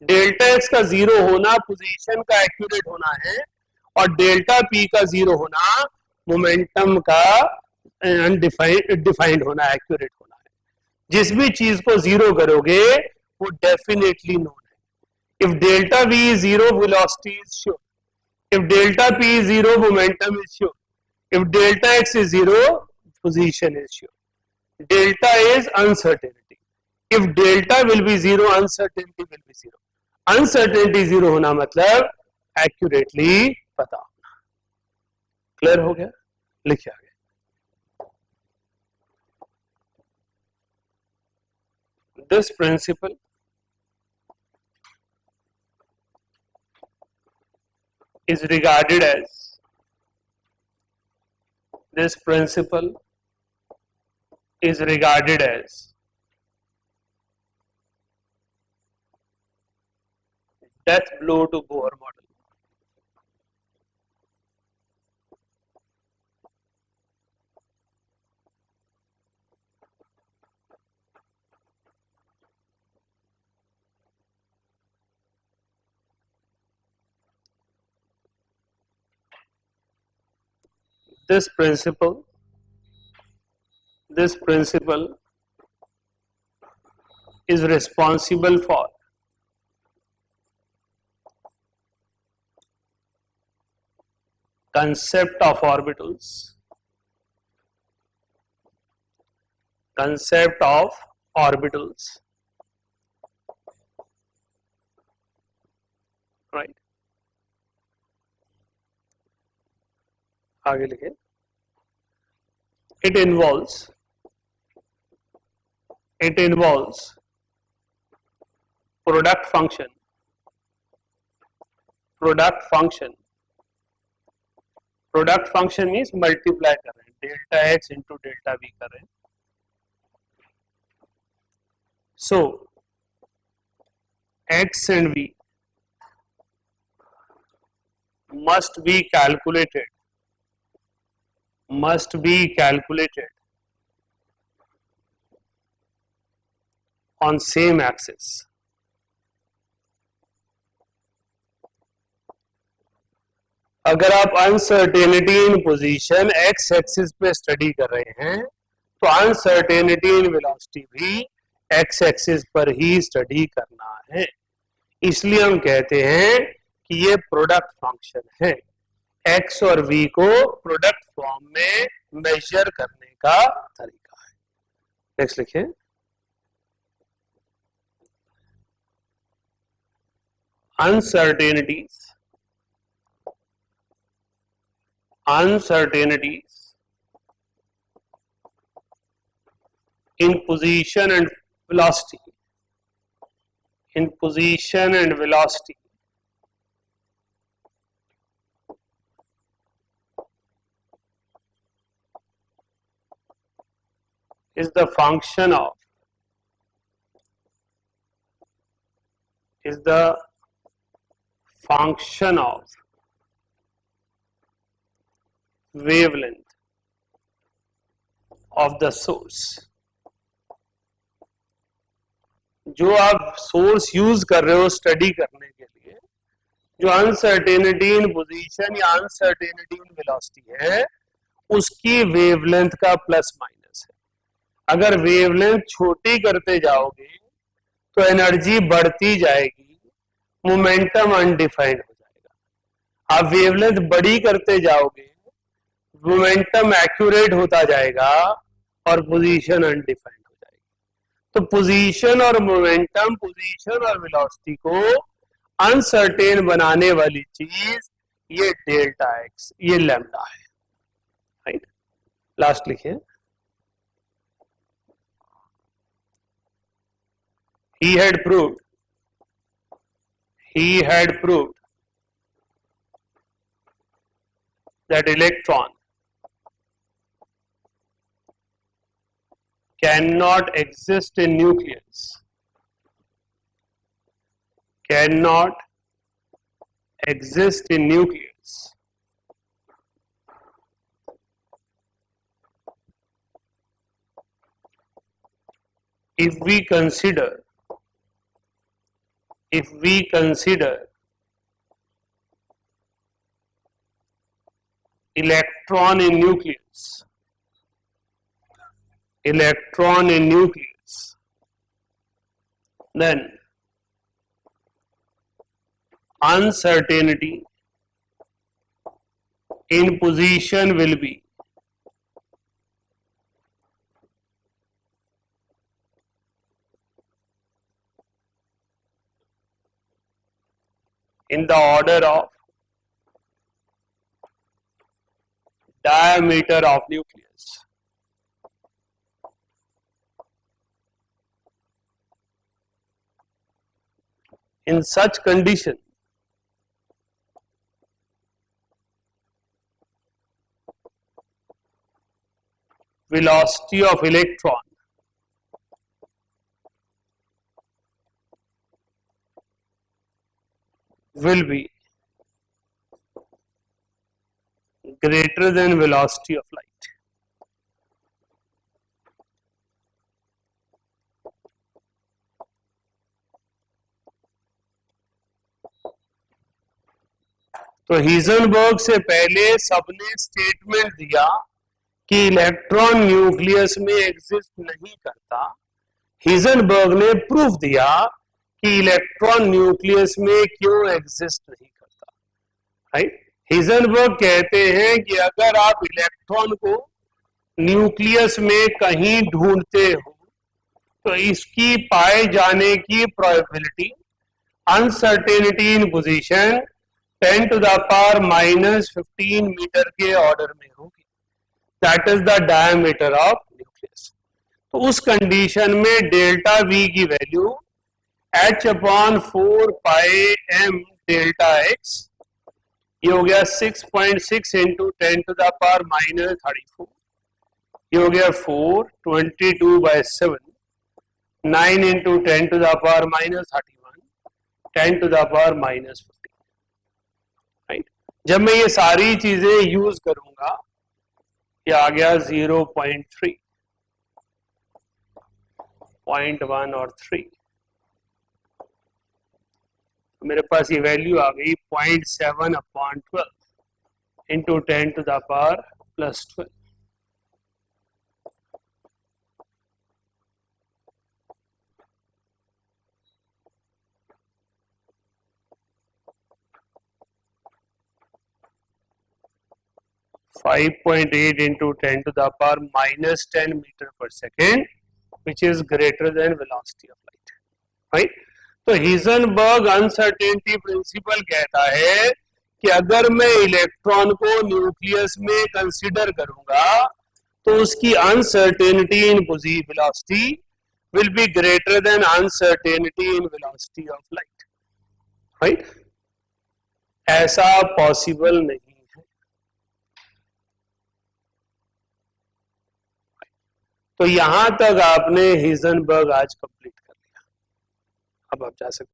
S1: Delta X का 0 होना पोजीशन का एक्यूरेट होना है, और डेल्टा पी का 0 होना मोमेंटम का डिफाइंड होना, एक्यूरेट होना है। जिस भी चीज को 0 करोगे वो डेफिनेटली नोन है। If delta v is 0 velocity is sure, if delta p is 0 momentum is sure, if delta x is 0 position is sure, delta is uncertainty, if delta will be 0 uncertainty will be 0, uncertainty 0 होना मतलब accurately पता होना। क्लियर हो गया? लिखिए आगे। This principle is regarded as, this principle is regarded as death blow to Bohr model. This principle is responsible for concept of orbitals, right? आगे लिखे। It involves product function means multiply कर रहे हैं, delta x into delta v कर रहे हैं. So x and v must be calculated on same axis. अगर आप uncertainty in position x axis पे स्टडी कर रहे हैं तो अनसर्टेनिटी इन वेलोसिटी भी एक्स एक्सिस पर ही स्टडी करना है. इसलिए हम कहते हैं कि ये प्रोडक्ट फंक्शन है. एक्स और वी को प्रोडक्ट फॉर्म में मेजर करने का तरीका है. नेक्स्ट लिखिए. uncertainties in position and velocity is the function of wavelength of the source. जो आप सोर्स यूज कर रहे हो स्टडी करने के लिए, जो अनसर्टेनिटी इन पोजीशन या अनसर्टेनिटी इन वेलोसिटी है, उसकी वेवलेंथ का प्लस माइनस है. अगर वेवलेंथ छोटी करते जाओगे तो एनर्जी बढ़ती जाएगी, मोमेंटम अनडिफाइंड हो जाएगा. आप वेवलेंथ बड़ी करते जाओगे, मोमेंटम एक्यूरेट होता जाएगा और पोजीशन अनडिफाइंड हो जाएगी. तो पोजीशन और मोमेंटम, पोजीशन और वेलोसिटी को अनसर्टेन बनाने वाली चीज ये डेल्टा एक्स, ये लैम्डा है. राइट. लास्ट लिखिए. He had proved that electron cannot exist in nucleus, if we consider electron in nucleus, then uncertainty in position will be in the order of diameter of nucleus. In such condition, velocity of electron will be greater than velocity of light. तो हिजनबर्ग से पहले सबने स्टेटमेंट दिया कि इलेक्ट्रॉन न्यूक्लियस में एग्जिस्ट नहीं करता. हिजनबर्ग ने प्रूफ दिया कि इलेक्ट्रॉन न्यूक्लियस में क्यों एग्जिस्ट नहीं करता. राइट. हिजनबर्ग कहते हैं कि अगर आप इलेक्ट्रॉन को न्यूक्लियस में कहीं ढूंढते हो तो इसकी पाए जाने की probability uncertainty in position 10 to the power -15 metre के ऑर्डर में होगी. That is the diameter of nucleus. तो उस कंडीशन में डेल्टा वी की value h/4 pi m delta x, ये हो गया 6.6 × 10 to the power -34. ये हो गया 4, 22/7, 9 into 10 to the power minus 31, 10 to the power minus 15, right. जब मैं ये सारी चीजें यूज करूंगा, ये आ गया 0.3, 0.1 और 3, मेरे पास ये वैल्यू आ गई 0.7/12 into 10 to the power plus 12। (5.8 into 10 to the power minus 10 meter per second, which is greater than velocity of light, right? तो हिजनबर्ग अनसर्टेनिटी प्रिंसिपल कहता है कि अगर मैं इलेक्ट्रॉन को न्यूक्लियस में कंसीडर करूंगा तो उसकी uncertainty in velocity will be greater then uncertainty in velocity of light, right? ऐसा पॉसिबल नहीं है। तो यहां तक आपने हिजनबर्ग आज कंप्लीट कर लिया। अब आप जा सकते